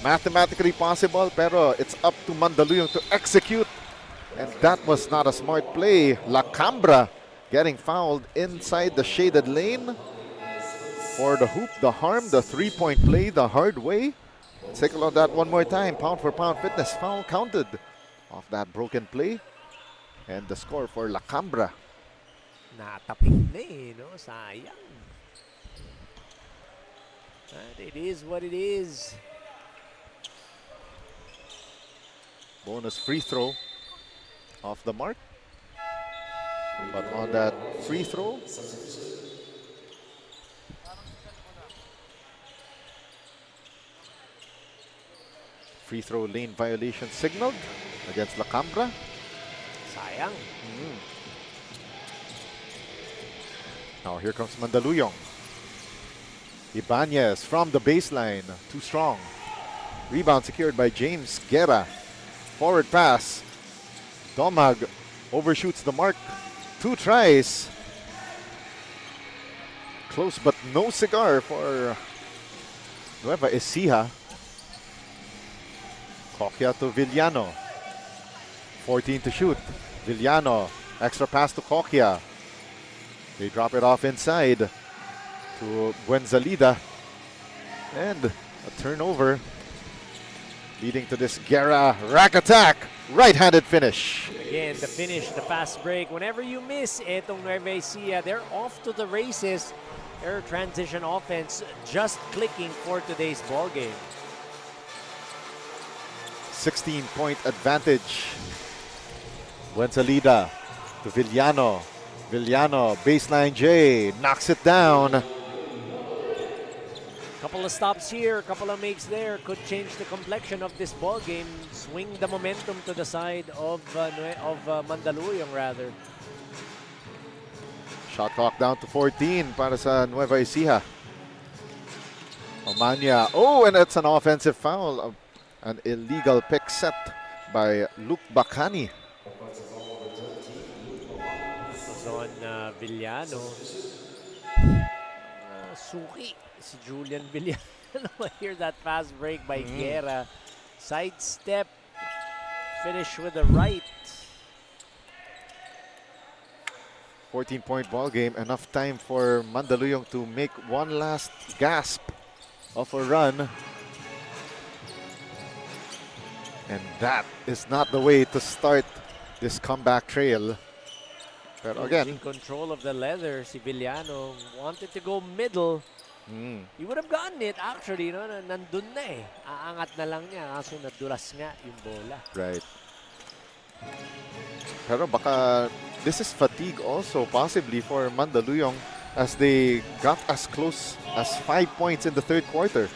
Mathematically possible, pero it's up to Mandaluyong to execute. And that was not a smart play. Lacambra getting fouled inside the shaded lane for the hoop, the harm, the three-point play the hard way. Let's take a look at that one more time. Pound for pound fitness foul counted off that broken play. And the score for Lacambra. Natapik na eh, no? Sayang. But it is what it is. Bonus free throw off the mark. But on that free throw, free throw lane violation signaled against La Cambra. Sayang. Now here comes Mandaluyong. Ibanez from the baseline, too strong. Rebound secured by James Guerra. Forward pass. Domag overshoots the mark. 2 tries. Close but no cigar for Nueva Ecija. Coquia to Villano. 14 to shoot. Villano, extra pass to Coquia. They drop it off inside to Buenzalida. And a turnover leading to this Guerra rack attack. Right-handed finish. Again, the finish, the fast break. Whenever you miss etong Nueva Ecija, they're off to the races. Their transition offense just clicking for today's ball game. 16-point advantage. Buenzalida to Villano. Villano, baseline J, knocks it down. Couple of stops here, couple of makes there could change the complexion of this ball game. Swing the momentum to the side of Mandaluyong rather. Shot clock down to 14 para sa Nueva Ecija. Omania. Oh, and it's an offensive foul. An illegal pick set by Luke Bacani. On Villano. Suki si Julian Villano. Hear that fast break by Guerra. Sidestep. Finish with the right. 14-point ball game. Enough time for Mandaluyong to make one last gasp of a run. And that is not the way to start this comeback trail. But again, in control of the leather, si Villano wanted to go middle. He would have gotten it actually, no? Nandun na eh. Aangat na lang niya, kaso nadulas nga yung bola. right. Pero baka this is fatigue also possibly for Mandaluyong as they got as close as 5 points in the third quarter.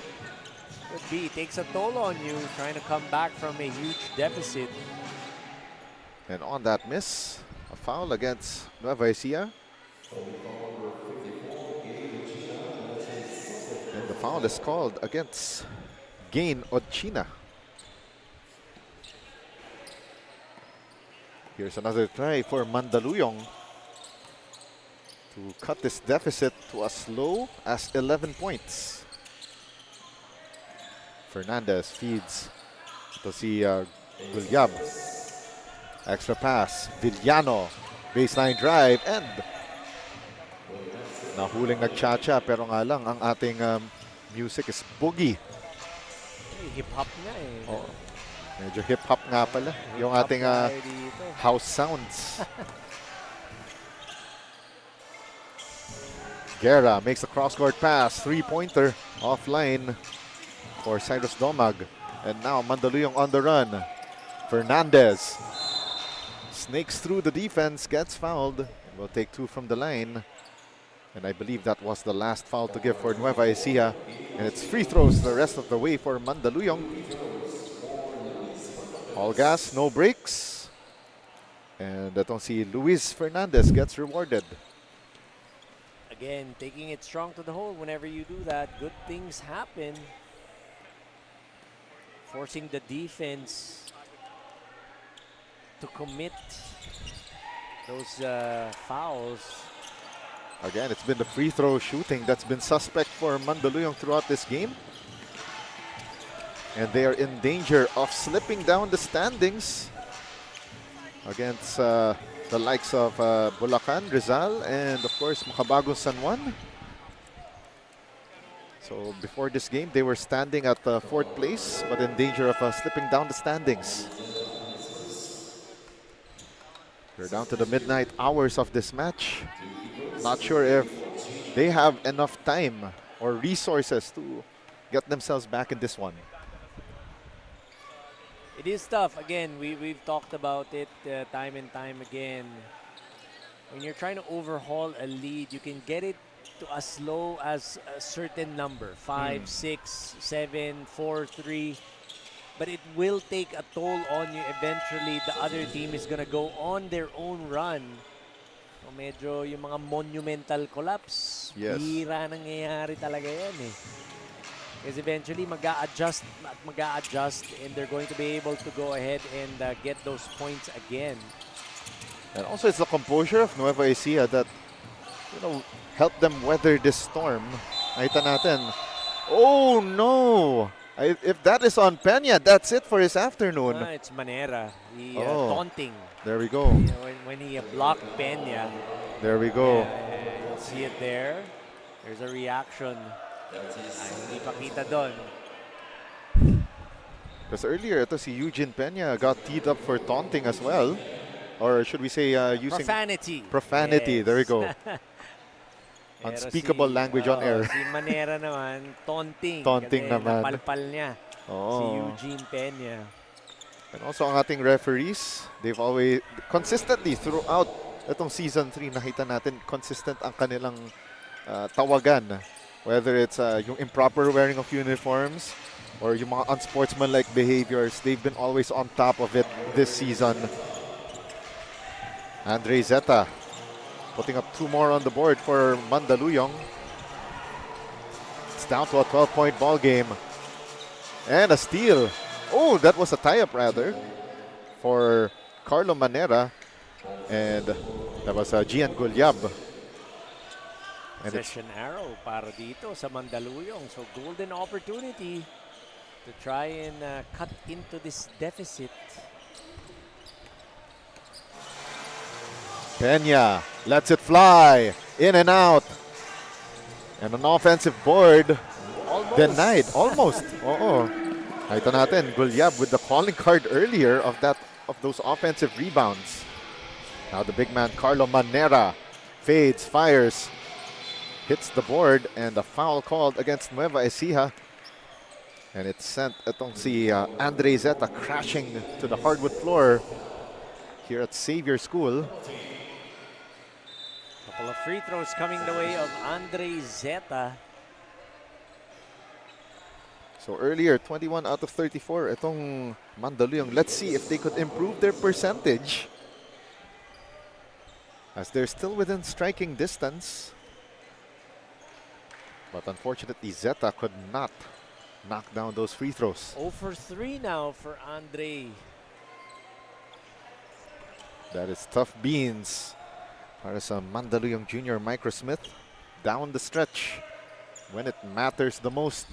Could be. It takes a toll on you trying to come back from a huge deficit. And on that miss, a foul against Nueva Ecija. And the foul is called against Gain Odchina. Here's another try for Mandaluyong to cut this deficit to as low as 11 points. Fernandez feeds to si Gulyab. Extra pass, Villano, baseline drive, and nahuling nagchacha pero nga lang ang ating music is boogie. Hip-hop nga eh. Oh, medyo hip-hop nga pala yung ating house sounds. Guerra makes a cross-court pass, three-pointer offline for Cyrus Domag. And now Mandaluyong on the run. Fernandez snakes through the defense, gets fouled. Will take 2 from the line. And I believe that was the last foul to give for Nueva Ecija. And it's free throws the rest of the way for Mandaluyong. All gas, no breaks. And itong si Luis Fernandez gets rewarded. Again, taking it strong to the hole. Whenever you do that, good things happen. Forcing the defense to commit those fouls. Again, it's been the free throw shooting that's been suspect for Mandaluyong throughout this game. And they are in danger of slipping down the standings against the likes of Bulacan, Rizal, and of course Makabagong San Juan. So before this game, they were standing at 4th place, but in danger of slipping down the standings. We're down to the midnight hours of this match. Not sure if they have enough time or resources to get themselves back in this one. It is tough. Again, we've talked about it time and time again. When you're trying to overhaul a lead, you can get it to as low as a certain number, 5, 6, 7, 4, 3. But it will take a toll on you. Eventually, the other team is gonna go on their own run. So medyo yung mga monumental collapse, Yes. bihira nangyayari talaga yan eh. Because eventually, mag-a-adjust at mag-a-adjust and they're going to be able to go ahead and get those points again. And also, it's the composure of Nueva Ecija that, helped them weather this storm. Nakita natin. Oh, no! If that is on Peña, that's it for his afternoon. It's Manera. He taunting. There we go. When he blocked Peña. There we go. You'll see it there. There's a reaction. Hindi pa kita doon. Because earlier, ito si Eugene Peña got teed up for taunting as well. Or should we say using... Profanity. Profanity. Yes. There we go. Pero Unspeakable language on air. Si Manera naman, taunting. Taunting kasi naman. napalpal niya. Si Eugene Peña. And also ang ating referees, they've always, consistently throughout itong season 3, nakita natin consistent ang kanilang tawagan. Whether it's yung improper wearing of uniforms or yung mga unsportsmanlike behaviors, they've been always on top of it this season. Andre Zeta putting up 2 more on the board for Mandaluyong. It's down to a 12-point ball game. And a steal. Oh, that was a tie-up rather for Carlo Manera. And that was Gian Gulyab. And Session arrow para dito sa Mandaluyong. So golden opportunity to try and cut into this deficit. Peña lets it fly. In and out. And an offensive board. Almost. Denied. Almost. Oo. Nakita natin, Gulyab with the calling card earlier of those offensive rebounds. Now the big man, Carlo Manera, fades, fires, hits the board, and a foul called against Nueva Ecija. And it sent itong si Andre Zeta crashing to the hardwood floor here at Xavier School. Couple of free throws coming the way of Andre Zeta. So earlier, 21 out of 34, itong Mandaluyong. Let's see if they could improve their percentage, as they're still within striking distance. But unfortunately, Zeta could not knock down those free throws. 0 for 3 now for Andre. That is tough beans para sa Mandaluyong Junior Microsmith down the stretch when it matters the most.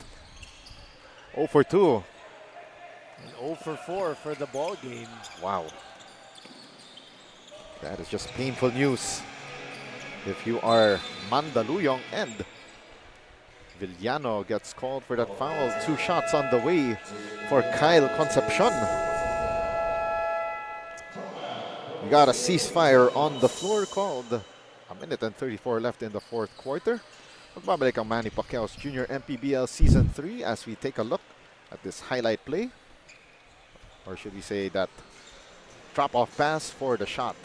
0 for 2. And 0 for 4 for the ball game. Wow. That is just painful news if you are Mandaluyong, and Villano gets called for that foul. 2 shots on the way for Kyle Concepcion. We got a ceasefire on the floor called. 1:34 left in the 4th quarter. Magbabalik ang Manny Pacquiao's Junior MPBL Season 3 as we take a look at this highlight play. Or should we say that drop-off pass for the shot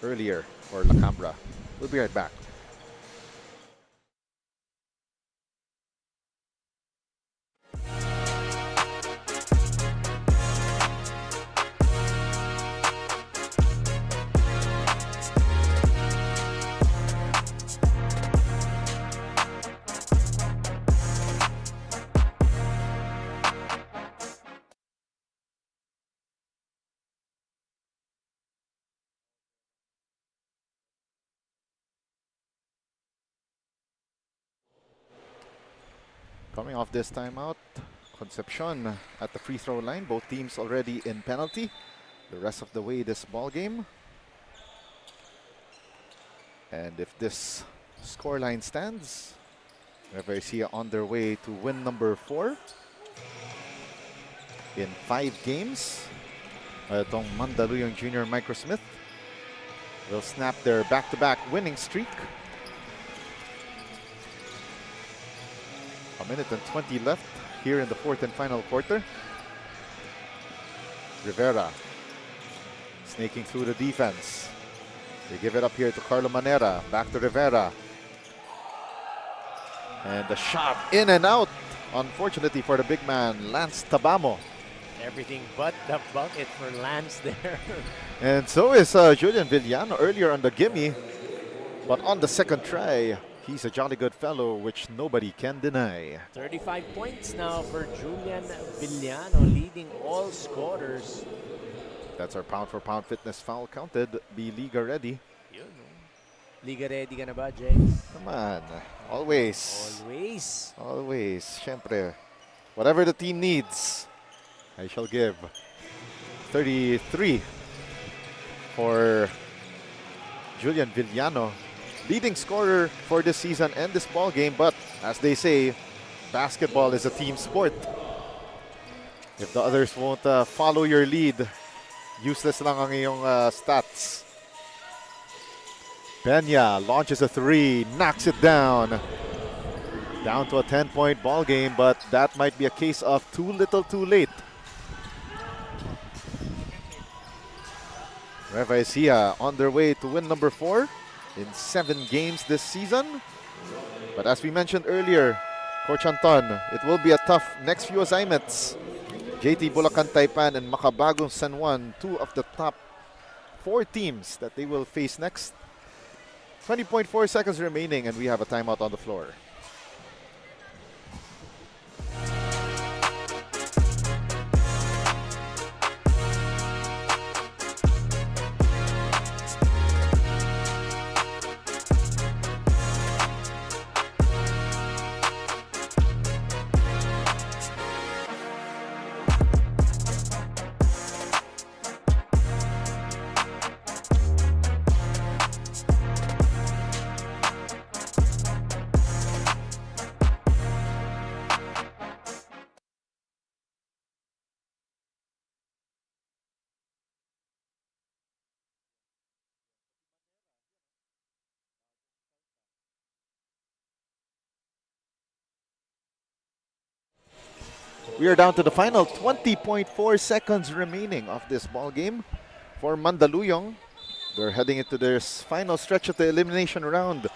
earlier for La Cambra. We'll be right back. Coming off this timeout, Concepcion at the free throw line. Both teams already in penalty the rest of the way this ball game. And if this scoreline stands, Nueva Ecija on their way to win number 4 in 5 games. Itong Mandaluyong Junior Microsmith will snap their back-to-back winning streak. 1:20 left here in the 4th and final quarter. Rivera snaking through the defense. They give it up here to Carlo Manera. Back to Rivera. And the shot in and out. Unfortunately for the big man, Lance Tabamo. Everything but the bucket for Lance there. And so is Julian Villano earlier on the gimme. But on the second try, he's a jolly good fellow, which nobody can deny. 35 points now for Julian Villano, leading all scorers. That's our pound for pound fitness foul counted. Be Liga ready. Yun, no? Liga ready ka na ba, James? Come on. Always. Always. Always. Syempre. Whatever the team needs, I shall give. 33 for Julian Villano. Leading scorer for this season and this ball game. But as they say, basketball is a team sport. If the others won't follow your lead, useless lang ang iyong stats. Peña launches a three, knocks it down. Down to a 10-point ball game, but that might be a case of too little too late. Nueva Ecija on their way to win number 4 in 7 games this season. But as we mentioned earlier, Coach Anton, it will be a tough next few assignments. JT Bulacan Taipan and Macabagong San Juan, 2 of the top 4 teams that they will face next. 20.4 seconds remaining and we have a timeout on the floor. We are down to the final 20.4 seconds remaining of this ball game for Mandaluyong. They're heading into their final stretch of the elimination round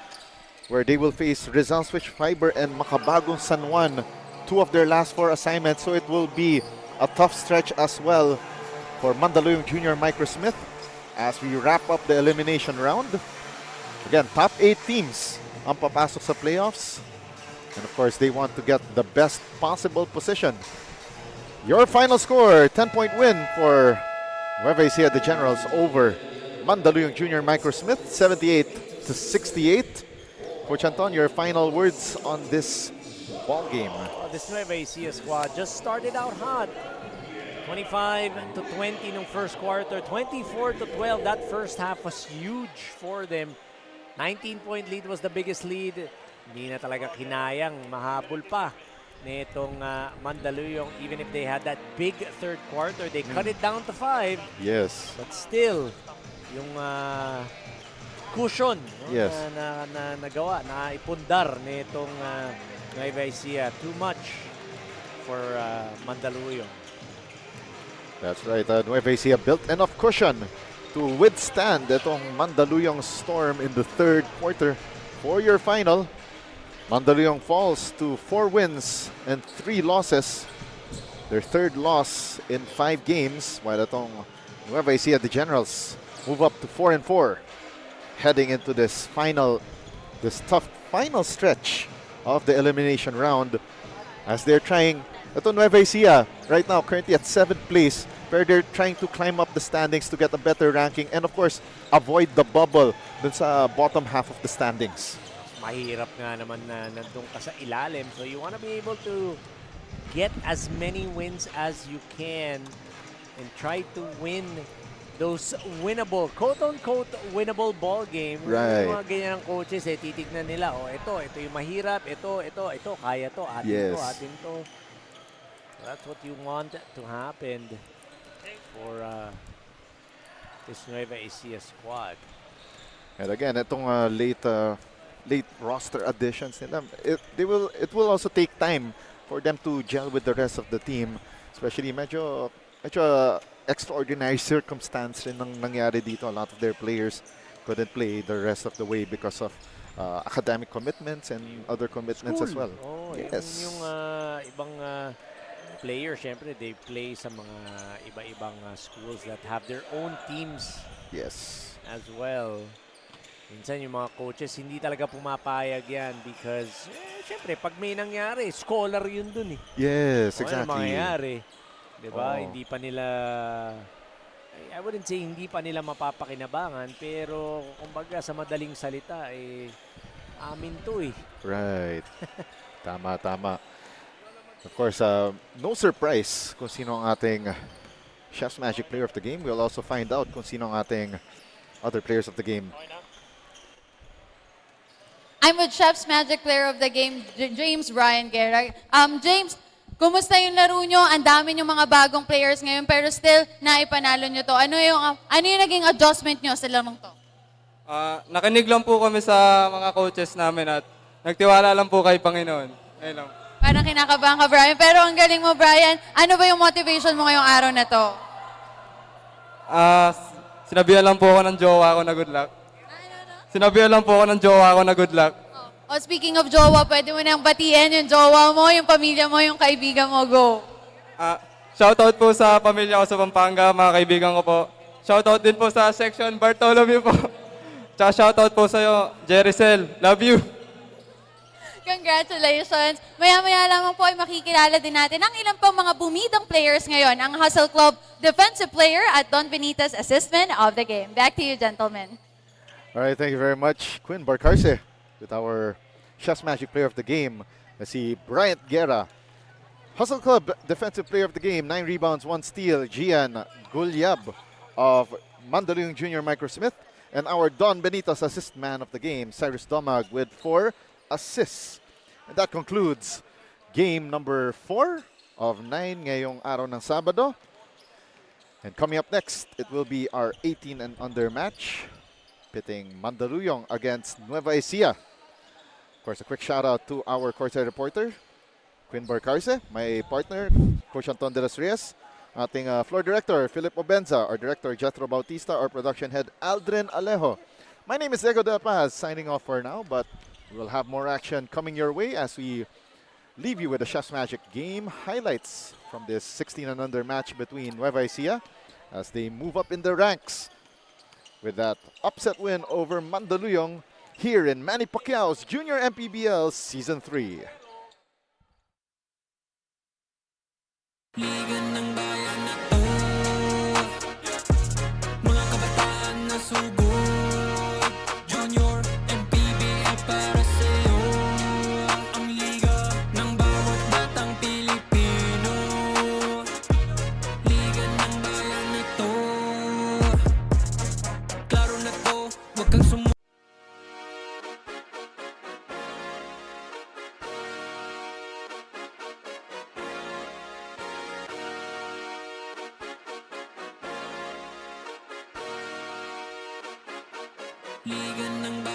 where they will face Rizal Switch Fiber and Macabagong San Juan, 2 of their last 4 assignments. So it will be a tough stretch as well for Mandaluyong Junior Microsmith as we wrap up the elimination round. Again, top 8 teams ang papasok sa playoffs. And of course, they want to get the best possible position. Your final score, 10-point win for Nueva Ecija the Generals over Mandaluyong Junior Microsmith, 78-68. Coach Anton, your final words on this ball game. This Nueva Ecija squad just started out hot. 25-20 nung first quarter, 24-12. That first half was huge for them. 19-point lead was the biggest lead. Hindi na talaga kinayang mahabol pa nitong Mandaluyong. Even if they had that big third quarter, they cut it down to 5. Yes. But still, yung cushion Yes. na nagawa, na ipundar nitong Nueva Ecija. Too much for Mandaluyong. That's right. Nueva Ecija built enough cushion to withstand itong Mandaluyong storm in the third quarter. For your final, Mandaluyong falls to 4 wins and 3 losses. Their third loss in 5 games, while itong Nueva Ecija the Generals move up to 4-4, heading into this tough final stretch of the elimination round as they're trying. Ito Nueva Ecija right now currently at 7th place, where they're trying to climb up the standings to get a better ranking and of course avoid the bubble dun sa bottom half of the standings. Mahirap nga naman na nandun ka sa ilalim. So you want to be able to get as many wins as you can and try to win those winnable, quote-unquote, winnable ball game. Right. Yung mga ganyan ng coaches, titignan nila, ito yung mahirap, ito, kaya to, atin to. That's what you want to happen for this Nueva Ecija squad. And again, itong late roster additions nila, it will also take time for them to gel with the rest of the team. Especially medyo extraordinary circumstance rin ng nangyari dito. A lot of their players couldn't play the rest of the way because of academic commitments and other commitments as well. Oh, Yes. yung ibang player, syempre, they play sa mga iba-ibang schools that have their own teams Yes. as well. Minsan yung mga coaches, hindi talaga pumapayag yan because, syempre, pag may nangyari, scholar yun dun eh. Yes, Ano exactly. mangyayari? Diba? Oo. Hindi pa nila, I wouldn't say hindi pa nila mapapakinabangan, pero kumbaga sa madaling salita, amin to eh. Right. Tama, tama. Of course, no surprise kung sino ang ating Chef's Magic Player of the Game. We'll also find out kung sino ang ating other players of the game. I'm with Chef's Magic Player of the Game, James Brian Guerra. James, kumusta yung laro nyo? Ang dami yung mga bagong players ngayon, pero still, naipanalo nyo to. Ano yung naging adjustment nyo sa larong to? Nakinig lang po kami sa mga coaches namin at nagtiwala lang po kay Panginoon. Ayun lang. Parang kinakabahan ka, Brian. Pero ang galing mo, Brian. Ano ba yung motivation mo ngayong araw na to? Sinabihan lang po ako ng jowa ko na good luck. Sinabihan lang po ako ng jowa ko na good luck. Oh, speaking of jowa, pwede mo nang batiin yung jowa mo, yung pamilya mo, yung kaibigan mo. Go. Shoutout po sa pamilya ko sa Pampanga, mga kaibigan ko po. Shoutout din po sa section Bartholomew po. Tsaka shoutout po sa'yo, Jericel. Love you. Congratulations! Maya-maya lamang po ay makikilala din natin ang ilang pang mga bumidang players ngayon, ang Hustle Club Defensive Player at Don Benitez Assistant of the Game. Back to you, gentlemen. All right, thank you very much, Quinn Barcarce, with our Chef's Magic Player of the Game. Let's see, Bryant Guerra. Hustle Club Defensive Player of the Game, 9 rebounds, 1 steal. Gian Gulyab of Mandaluyong Junior Microsmith. And our Don Benitez Assist Man of the Game, Cyrus Domag, with 4 assists. And that concludes game number 4 of 9 ngayong araw ng Sabado. And coming up next, it will be our 18 and under match, pitting Mandaluyong against Nueva Ecija. Of course, a quick shout out to our courtside reporter, Quinn Barcarce, my partner, Coach Anton de los Reyes, ating floor director, Philip Obenza, our director, Jethro Bautista, our production head, Aldrin Alejo. My name is Ego De Paz, signing off for now, but we'll have more action coming your way as we leave you with the Chef's Magic game highlights from this 16 and under match between Nueva Ecija as they move up in the ranks with that upset win over Mandaluyong here in Manny Pacquiao's Junior MPBL Season 3. Liga ng bayan na to, mga kabataan na sugod, Junior MPBL para sa'yo. Ang liga ng bawat batang Pilipino, liga ng bayan na to. Klaro na to, huwag kang sumuko. Liga ng